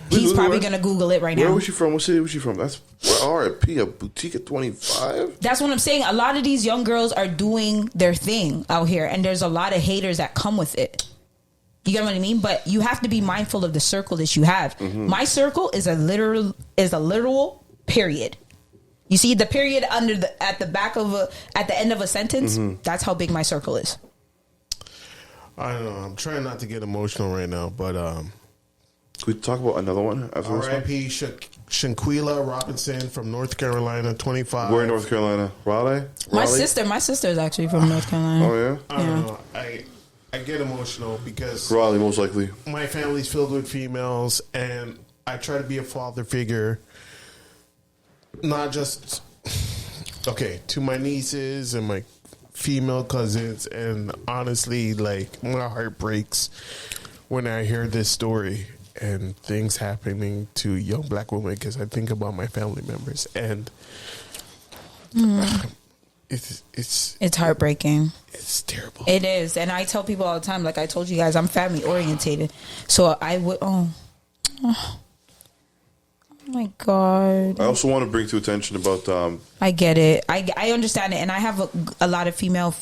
He's probably going to Google it right now. Where was she from? What city was she from? That's RIP, a boutique at 25? That's what I'm saying. A lot of these young girls are doing their thing out here, and there's a lot of haters that come with it. You get what I mean? But you have to be mindful of the circle that you have. Mm-hmm. My circle is a literal period. You see the period at the end of a sentence? Mm-hmm. That's how big my circle is. I don't know. I'm trying not to get emotional right now, but can we talk about another one? R.I.P. Shanquila Robinson from North Carolina, 25. Where in North Carolina? Raleigh? My sister is actually from North Carolina. Oh yeah. I don't know. I get emotional because Raleigh, most likely. My family's filled with females, and I try to be a father figure, not just to my nieces and my female cousins, and honestly, like, my heart breaks when I hear this story and things happening to young black women, because I think about my family members, and it's heartbreaking. It's terrible. It is. And I tell people all the time, like I told you guys, I'm family orientated, so I would oh my God. I also want to bring to attention about I get it. I understand it, and I have a lot of female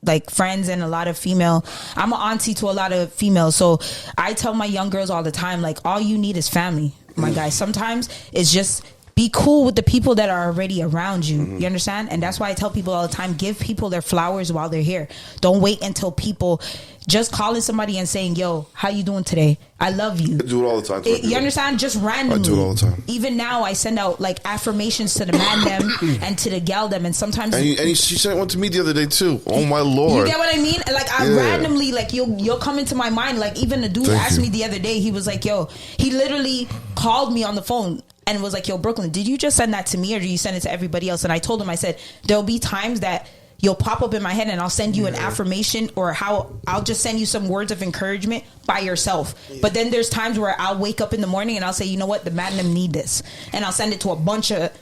like friends and a lot of female. I'm an auntie to a lot of females, so I tell my young girls all the time, like, all you need is family, my guys. Sometimes it's just be cool with the people that are already around you. You understand? And that's why I tell people all the time, give people their flowers while they're here. Don't wait until people just calling somebody and saying, yo, how you doing today? I love you. I do it all the time. You understand? Just randomly. I do it all the time. Even now, I send out like affirmations to the man them and to the gal them, and sometimes she sent one to me the other day too. Oh my Lord! You get what I mean? Like I randomly, like you'll come into my mind. Like even the dude asked me the other day. He was like, "Yo," he literally called me on the phone and was like, "Yo, Brooklyn, did you just send that to me, or did you send it to everybody else?" And I told him, I said, "There'll be times that you'll pop up in my head and I'll send you an affirmation, or I'll just send you some words of encouragement by yourself. But then there's times where I'll wake up in the morning and I'll say, you know what, the madam need this. And I'll send it to a bunch of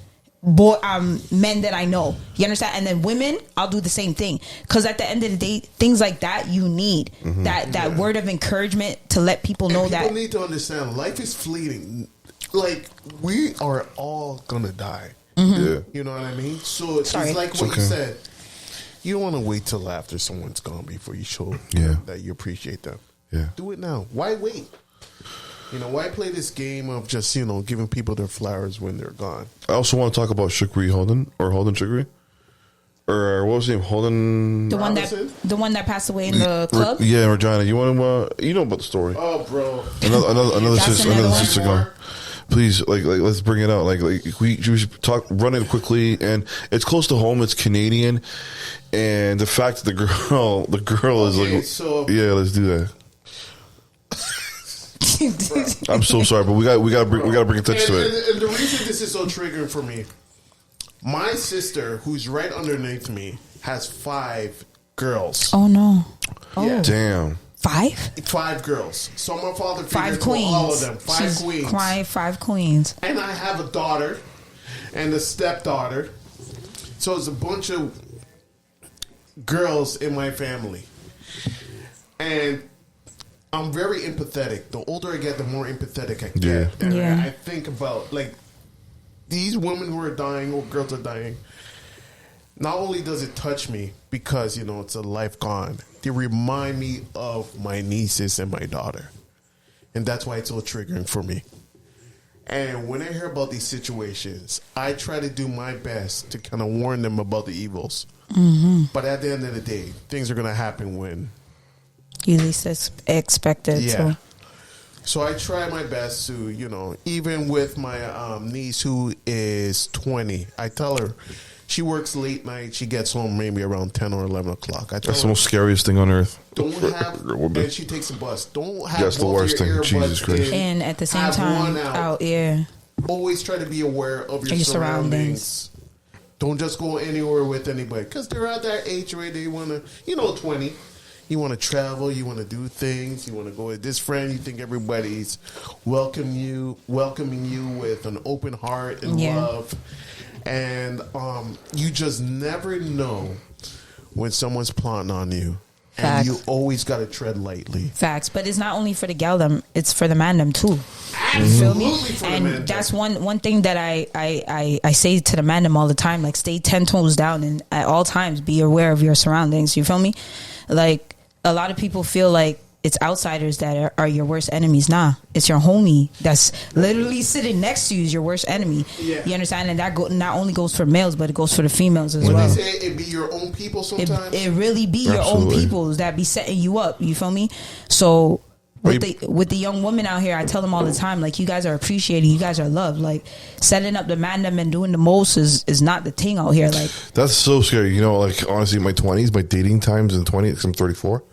men that I know. You understand? And then women, I'll do the same thing. Because at the end of the day, things like that, you need that word of encouragement to let people know that. People need to understand life is fleeting. Like, we are all going to die. Yeah. You know what I mean? So it's like what you said. You don't want to wait till after someone's gone before you show that you appreciate them. Yeah. Do it now. Why wait? You know, why play this game of just, you know, giving people their flowers when they're gone? I also want to talk about Shukri Holden, or Holden Shukri. Or what was his name? Holden... The one that passed away in the club? Yeah, Regina. You want to... you know about the story. Oh, bro. Another sister gone. Please, like, let's bring it out. Like we should run it quickly, and it's close to home. It's Canadian, and the fact that the girl is like, yeah, let's do that. I'm so sorry, but we got to bring attention to it. And the reason this is so triggering for me, my sister, who's right underneath me, has 5 girls. Oh no! Yeah. Damn. 5 girls. So my father figured 5 queens. All of them. 5 queens. 5 queens. And I have a daughter and a stepdaughter. So it's a bunch of girls in my family. And I'm very empathetic. The older I get, the more empathetic I get. And I think about, like, these women who are dying, or girls are dying. Not only does it touch me because, you know, it's a life gone, they remind me of my nieces and my daughter. And that's why it's so triggering for me. And when I hear about these situations, I try to do my best to kind of warn them about the evils. But at the end of the day, things are going to happen when you least expect it. Yeah. So I try my best to, you know, even with my niece who is 20, I tell her, she works late night. She gets home maybe around 10 or 11 o'clock. That's the most scariest thing on earth. Don't have, and she takes a bus. Don't have. That's the worst thing. Jesus Christ. And at the same time, out. Always try to be aware of your surroundings. Don't just go anywhere with anybody, because they're at that age where they want to, you know, 20. You want to travel. You want to do things. You want to go with this friend. You think everybody's welcoming you with an open heart and love. And you just never know when someone's plotting on you. Facts. And you always got to tread lightly. Facts. But it's not only for the gal them, it's for the man them too. Absolutely. You feel me? And that's one thing that I say to the man them all the time. Like, stay 10 toes down, and at all times be aware of your surroundings. You feel me? Like, a lot of people feel like it's outsiders that are your worst enemies. Nah, it's your homie that's literally sitting next to you is your worst enemy. Yeah. You understand? And that not only goes for males, but it goes for the females as well. They say it be your own people sometimes. It really be your own peoples that be setting you up. You feel me? So with the young women out here, I tell them all the time, like, you guys are appreciated, you guys are loved. Like, setting up the man them and doing the most is not the thing out here. Like, that's so scary. You know, like, honestly, my 20s, my dating times in 20, because I'm 34.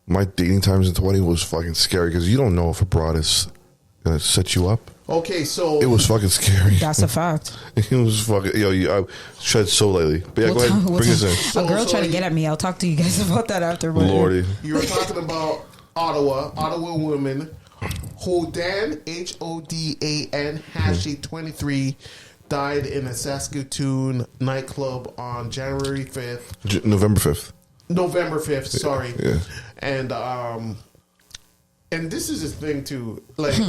My dating times in 20 was fucking scary, because you don't know if a broad is going to set you up. Okay, so it was fucking scary. That's a fact. It was fucking I tread so lightly. But yeah, go ahead, bring us in. A girl trying to get at me. I'll talk to you guys about that after. Lordy, you were talking about Ottawa women. Hodan, Hodan, # 23, died in a Saskatoon nightclub on January 5th. November 5th. November 5th, sorry. Yeah. And this is the thing too, like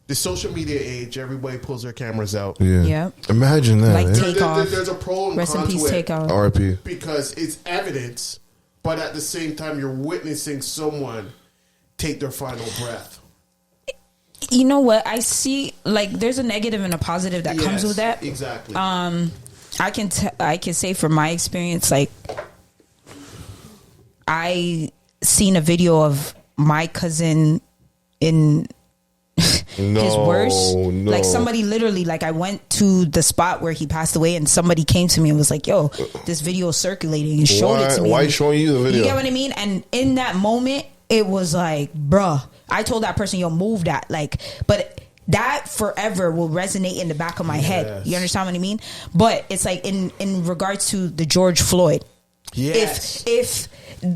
the social media age, everybody pulls their cameras out. Yeah. Yep. Imagine that. Like Takeoff. There's a pro and Rest in con peace, to it. Takeoff. R.I.P. Because it's evidence, but at the same time, you're witnessing someone take their final breath. You know what? I see, like, there's a negative and a positive that comes with that. Exactly. I can say from my experience, like, I seen a video of my cousin in his worst. No. Like, somebody literally, like, I went to the spot where he passed away, and somebody came to me and was like, "Yo, this video is circulating," and showed it to me. Why showing you the video? You get what I mean? And in that moment, it was like, bruh, I told that person, "Yo, move that." Like, but that forever will resonate in the back of my head. You understand what I mean? But it's like in regards to the George Floyd. Yes. If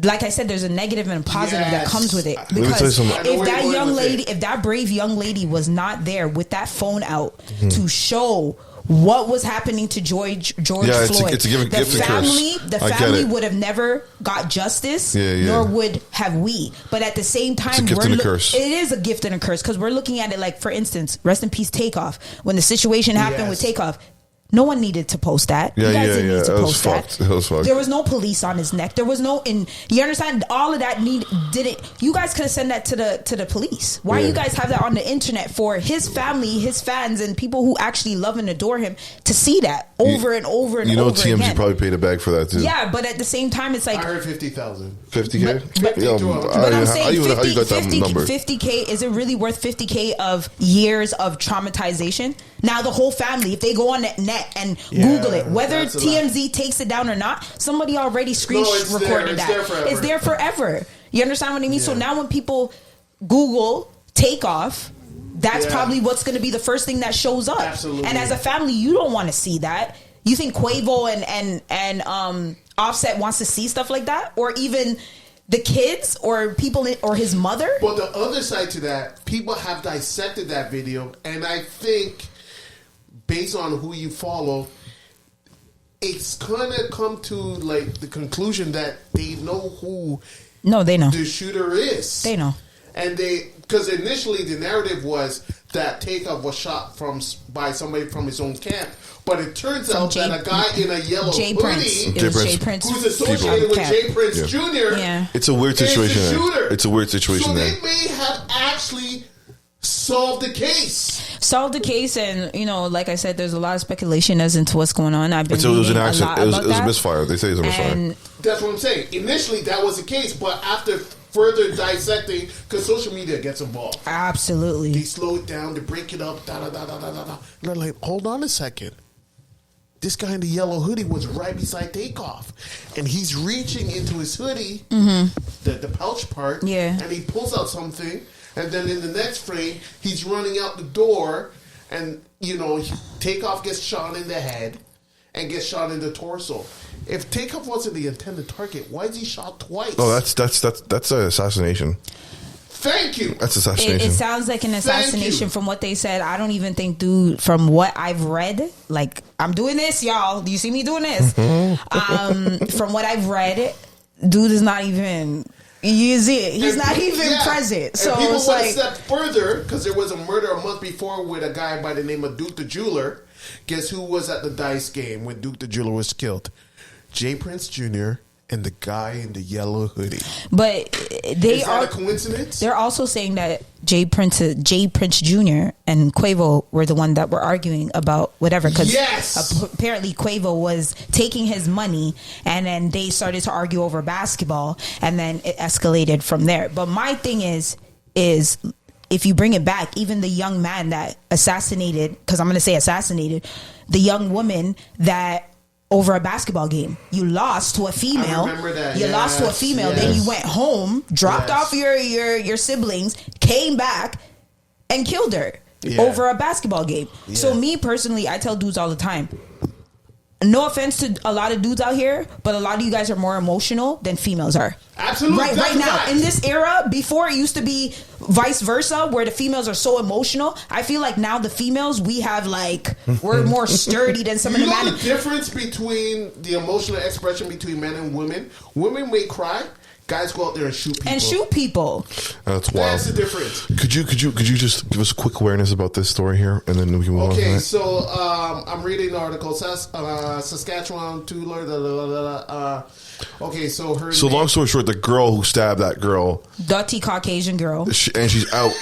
like I said, there's a negative and a positive that comes with it. Let me tell you Because something. if that young lady, if that brave young lady was not there with that phone out to show what was happening to George Floyd, it's a gift and curse. The family would have never got justice, nor would have we. But at the same time, it's a gift and a curse. It is a gift and a curse, because we're looking at it like, for instance, rest in peace, Takeoff. When the situation happened with Takeoff, no one needed to post that. You guys didn't need to post that. It was fucked. There was no police on his neck. There was no you understand? All of that didn't. You guys could have sent that to the police. Why you guys have that on the internet for his family, his fans, and people who actually love and adore him to see that over and over and over again? You know, TMZ probably paid a bag for that too. Yeah, but at the same time, it's like I heard 50,000. 50K. But I'm saying 50K. 50K. Is it really worth 50K of years of traumatization? Now the whole family, if they go on the net and Google it, whether TMZ takes it down or not, somebody already recorded that. It's there forever. You understand what I mean? So now when people Google Takeoff, that's probably what's going to be the first thing that shows up. Absolutely. And as a family, you don't want to see that. You think Quavo and Offset wants to see stuff like that, or even the kids or people or his mother? But the other side to that, people have dissected that video, and I think, based on who you follow, it's kind of come to like the conclusion that they know who they know the shooter is. They know. And because initially the narrative was that Takeoff was shot by somebody from his own camp, but it turns out that a guy in a yellow hoodie, who's associated with Jay Prince Jr. Yeah. It's a weird situation. Is the shooter. It's a weird situation. So they may have actually solved the case. And like I said, there's a lot of speculation as into what's going on. I've been so it was an accident. It was a misfire. They say it's a misfire. That's what I'm saying. Initially, that was the case, but after further dissecting, because social media gets involved. Absolutely. They slow it down, they break it up, They're like, hold on a second. This guy in the yellow hoodie was right beside Takeoff, and he's reaching into his hoodie, the pouch part, and he pulls out something. And then in the next frame, he's running out the door, and Takeoff gets shot in the head and gets shot in the torso. If Takeoff wasn't the intended target, why is he shot twice? Oh, that's an assassination. Thank you. That's assassination. It sounds like an assassination from what they said. I don't even think, dude, from what I've read, like, I'm doing this, y'all. Do you see me doing this? From what I've read, dude is not even... You see it. He's not even present. So people it's went like, a step further, because there was a murder a month before with a guy by the name of Duke the Jeweler. Guess who was at the dice game when Duke the Jeweler was killed? Jay Prince Jr. and the guy in the yellow hoodie. But is that a coincidence? They're also saying that Jay Prince Jr. and Quavo were the one that were arguing about whatever. Because apparently Quavo was taking his money, and then they started to argue over basketball, and then it escalated from there. But my thing is if you bring it back, even the young man that assassinated, because I'm going to say assassinated, the young woman that over a basketball game, you lost to a female. I remember that. You lost to a female. Then you went home, dropped off your siblings, came back, and killed her. over a basketball game. So me personally, I tell dudes all the time, no offense to a lot of dudes out here, but a lot of you guys are more emotional than females are. Absolutely. Right now, in this era, before it used to be vice versa, where the females are so emotional. I feel like now the females, we're more sturdy than some of the men. You know the difference between the emotional expression between men and women? Women may cry. Guys go out there and shoot people. That's wild. That's the difference. Could you just give us a quick awareness about this story here, and then we can move on? Okay, so I'm reading the article. Saskatchewan Tuller. Okay, so her. So long story short, the girl who stabbed that girl, dirty Caucasian girl, and she's out.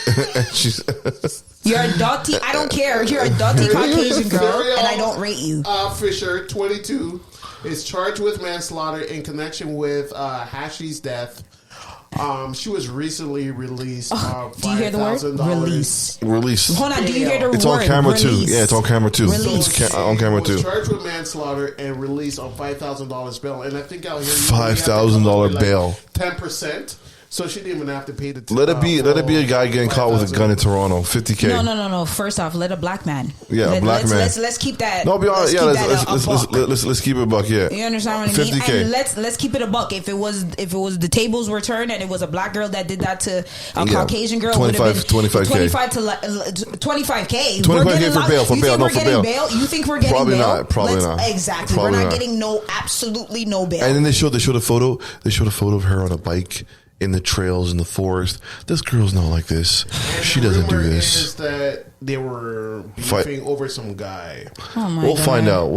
You're a dirty. I don't care. You're a dirty Caucasian girl, and I don't rate you. Fisher, 22. Is charged with manslaughter in connection with Hashi's death. She was recently released. Do you hear the word? Release. Hold on. Do you hear the word? It's on camera too. Yeah, it's on camera too. Release. On camera too. Charged with manslaughter and released on $5,000 bail. And I think out here $5,000 bail. 10%. So she didn't even have to pay the. Let it be a guy getting caught with a gun in Toronto. $50K. No. First off, let a black man. Yeah, black man. Let's keep that. No, be honest. Yeah, let's keep it a buck. Yeah, you understand what I mean? $50K. And let's keep it a buck. If it was the tables were turned and it was a black girl that did that to a Caucasian girl, 25K. 25K. 25K for bail. For bail. No, for bail. You think we're getting bail? Probably not. Exactly. We're not getting absolutely no bail. And then they showed a photo. They showed a photo of her on a bike in the trails in the forest. This girl's not like this. And she doesn't do this. Is that they were beefing over some guy. Oh my We'll God. find out.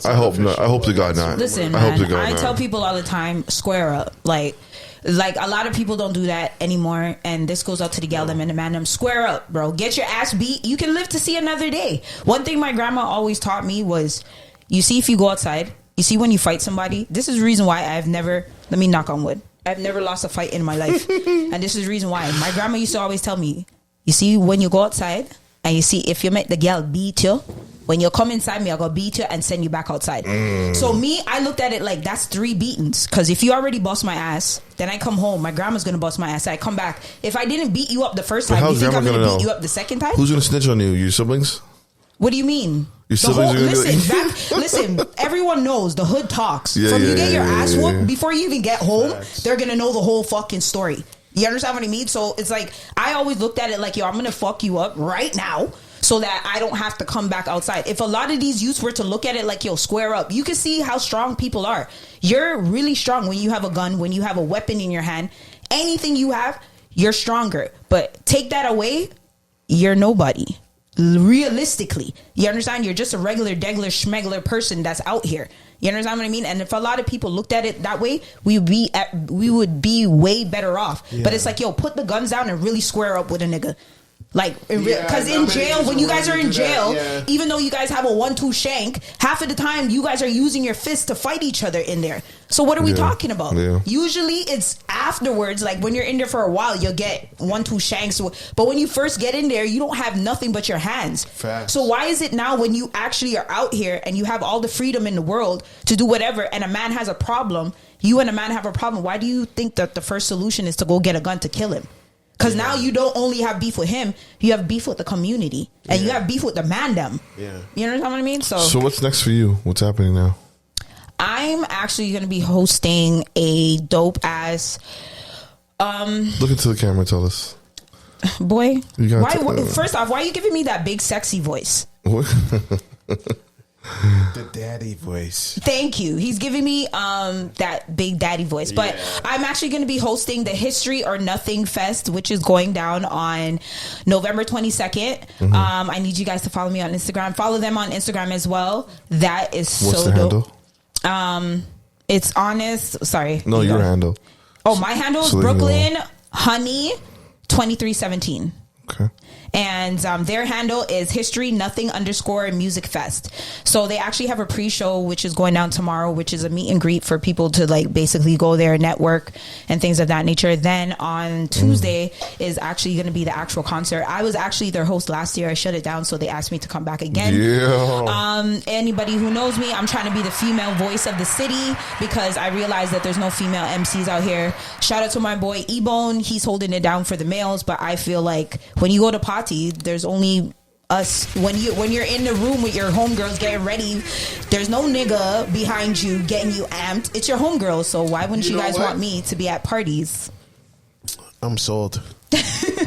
I hope not. I hope the guy not. Listen, man, I tell people all the time, square up. Like a lot of people don't do that anymore, and this goes out to the gal them and the man them. Square up, bro. Get your ass beat. You can live to see another day. One thing my grandma always taught me was, you see, if you go outside, you see when you fight somebody. This is the reason why I've never. Let me knock on wood. I've never lost a fight in my life. And this is the reason why. My grandma used to always tell me, you see, when you go outside and you see if you make the girl beat you, when you come inside me, I'll go beat you and send you back outside. So me, I looked at it like that's 3 beatings. Because if you already bust my ass, then I come home, my grandma's going to bust my ass. I come back. If I didn't beat you up the first time, you think I'm going to beat you up the second time? Who's going to snitch on you? Your siblings? What do you mean? Your siblings Listen, everyone knows the hood talks. You get your ass whooped, before you even get home, they're going to know the whole fucking story. You understand what I mean? So it's like, I always looked at it like, yo, I'm going to fuck you up right now so that I don't have to come back outside. If a lot of these youths were to look at it like, yo, square up, you can see how strong people are. You're really strong when you have a gun, when you have a weapon in your hand. Anything you have, you're stronger. But take that away, you're nobody. Realistically, you understand? You're just a regular, degler, schmegler person that's out here. You understand what I mean? And if a lot of people looked at it that way, we would be way better off. Yeah. But it's like, yo, put the guns down and really square up with a nigga. Like, because in jail, when you guys are in jail, even though you guys have a 1-2 shank, half of the time you guys are using your fists to fight each other in there. So what are we talking about? Yeah. Usually it's afterwards, like when you're in there for a while, you'll get 1-2 shanks. But when you first get in there, you don't have nothing but your hands. Facts. So why is it now when you actually are out here and you have all the freedom in the world to do whatever, and a man has a problem, you and a man have a problem, why do you think that the first solution is to go get a gun to kill him? Because now you don't only have beef with him, you have beef with the community. And you have beef with the mandem. Yeah. You understand what I mean? So what's next for you? What's happening now? I'm actually going to be hosting a dope ass... Look into the camera and tell us. Boy, first off, why are you giving me that big sexy voice? What? The daddy voice. Thank you. He's giving me that big daddy voice. But I'm actually going to be hosting the History or Nothing Fest, which is going down on November 22nd. Mm-hmm. I need you guys to follow me on Instagram. Follow them on Instagram as well. That is What's so the dope. Handle? It's honest. Sorry. No, your handle. Oh, my handle is Brooklyn Honey 2317. Okay. And their handle is History_Nothing_Music Fest. So they actually have a pre-show which is going down tomorrow, which is a meet and greet for people to like basically go there, network, and things of that nature. Then on Tuesday is actually going to be the actual concert. I was actually their host last year. I shut it down, so they asked me to come back again. Yeah. Anybody who knows me, I'm trying to be the female voice of the city because I realize that there's no female MCs out here. Shout out to my boy E-Bone. He's holding it down for the males, but I feel like when you go to Potsdam, party, there's only us. When you're in the room with your homegirls getting ready, there's no nigga behind you getting you amped. It's your homegirls. So why wouldn't you guys want me to be at parties? I'm sold.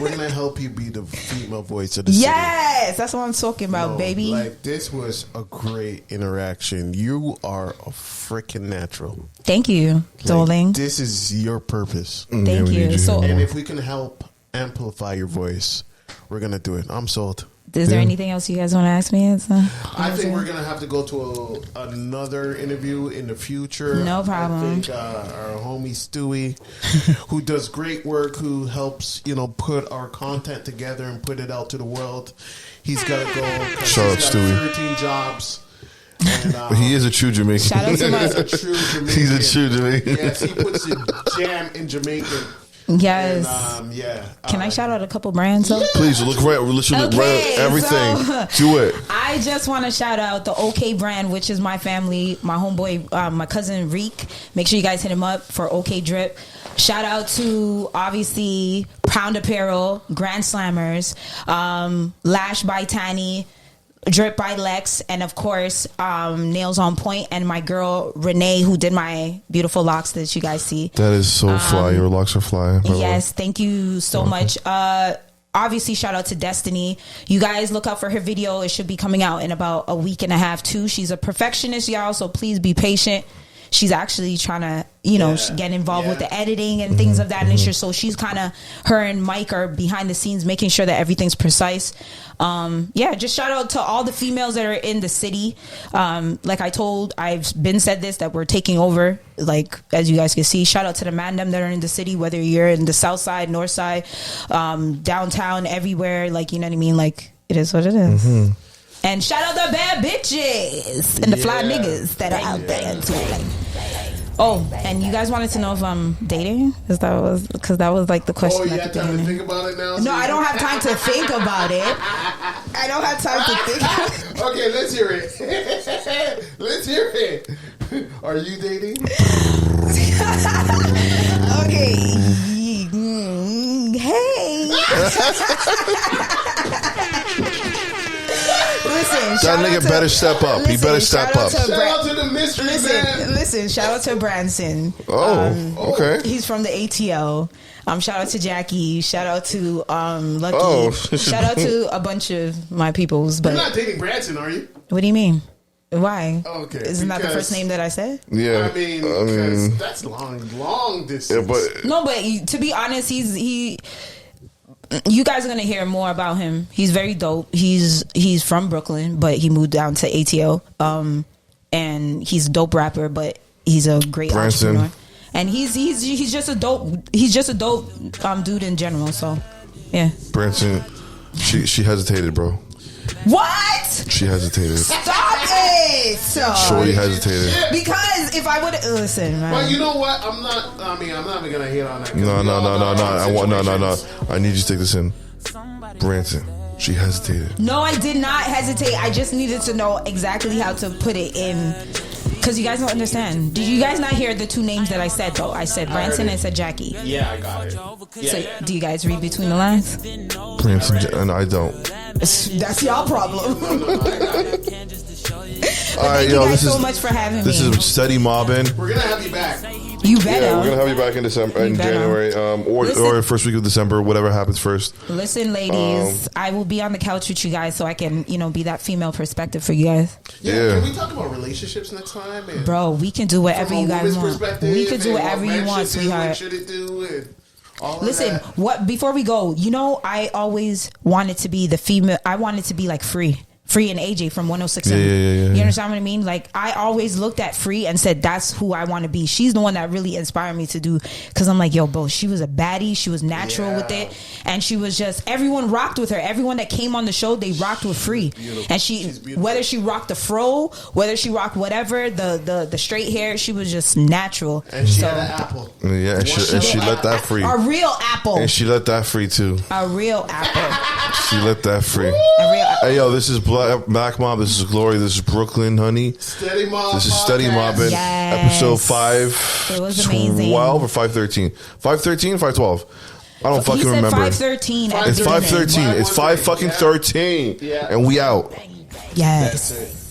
We're gonna help you be the female voice of the city. Yes, that's what I'm talking about, baby. Like, this was a great interaction. You are a freaking natural. Thank you, darling. This is your purpose. Thank you. So, and if we can help amplify your voice, we're gonna do it. I'm sold. Is there anything else you guys want to ask me? I think we're going to have to go to another interview in the future. No problem. I think our homie Stewie, who does great work, who helps, put our content together and put it out to the world. He's got to go. Shout out Stewie. 13 jobs. And, he is a true Jamaican. Shout out to He's a true Jamaican. He's a true Jamaican. Yes, he puts a jam in Jamaican. Yes. And, Can I shout out a couple brands though? Please look right. Literally everything. So, do it. I just want to shout out the OK brand, which is my family, my homeboy, my cousin Reek. Make sure you guys hit him up for OK Drip. Shout out to obviously Pound Apparel, Grand Slammers, Lash by Tanny, Drip by Lex, and of course Nails on Point, and my girl Renee, who did my beautiful locks that you guys see. That is so fly. Your locks are fly. Yes, thank you so much. Obviously, shout out to Destiny. You guys look out for her video. It should be coming out in about a week and a half too. She's a perfectionist, y'all, so please be patient. She's actually trying to, get involved with the editing and things of that nature. So she's kind of, her and Mike are behind the scenes making sure that everything's precise. Just shout out to all the females that are in the city. Like I've been said this, that we're taking over, like, as you guys can see. Shout out to the mandem that are in the city, whether you're in the south side, north side, downtown, everywhere. Like, you know what I mean? Like, it is what it is. And shout out the bad bitches and the fly niggas that are out there too. Oh, and you guys wanted to know if I'm dating? Because that was like the question. Oh, you have time to think about it now? No, I don't have time to think about it. I don't have time to think. Okay, let's hear it. Let's hear it. Are you dating? Okay. Hey. Listen, that nigga better step up. He better step up. Shout out to the mystery man. Listen, shout out to Branson. Okay. He's from the ATL. Shout out to Jackie. Shout out to Lucky. Shout out to a bunch of my peoples. But you're not dating Branson, are you? What do you mean? Why? Okay. Isn't that the first name that I said? Yeah. I mean that's long distance. Yeah, but to be honest, you guys are gonna hear more about him. He's very dope. He's from Brooklyn, but he moved down to ATL. And he's a dope rapper, but he's a great entrepreneur. And he's just a dope dude in general. So yeah. Branson, she hesitated, bro. What? She hesitated. Stop it! Shorty hesitated. Because if I would listen, man. Well, you know what? I'm not even gonna hit on that. No. I need you to take this in. Branson, she hesitated. No, I did not hesitate. I just needed to know exactly how to put it in. Because you guys don't understand. Did you guys not hear the two names that I said, though? I said Branson and said Jackie. Yeah, I got it. Yeah, so, do you guys read between the lines? Branson, and I don't. That's y'all problem. All right, yo, this is so much for having me. This is Steady Mobbin. We're gonna have you back. You better. Yeah, we're gonna have you back in December, in January, or first week of December, whatever happens first. Listen, ladies, I will be on the couch with you guys, so I can, be that female perspective for you guys. Yeah. Can we talk about relationships next time? Bro, we can do whatever you guys want. We can do whatever you want, sweetheart. Listen, before we go, I always wanted to be the female. I wanted to be like Free and AJ from 106. Yeah. You understand what I mean? Like, I always looked at Free and said, that's who I want to be. She's the one that really inspired me to do, because I'm like, yo, bro, she was a baddie. She was natural with it. And she was just, everyone rocked with her. Everyone that came on the show, they rocked with Free. And whether she rocked the fro, whether she rocked whatever, the straight hair, she was just natural. And she had an apple. Yeah, and she let that free. A real apple. And she let that free too. A real apple. She let that free. A real apple. Hey, yo, this is Black Mob. This is Glory. This is Brooklyn, honey. Steady Mob. This is Steady Mobbin. Yes. Episode 5. It was amazing. 12 or 513? 513, 512. I don't fucking remember. 513. It's 513. It's 5 fucking 13. Yeah. And we out. Yes.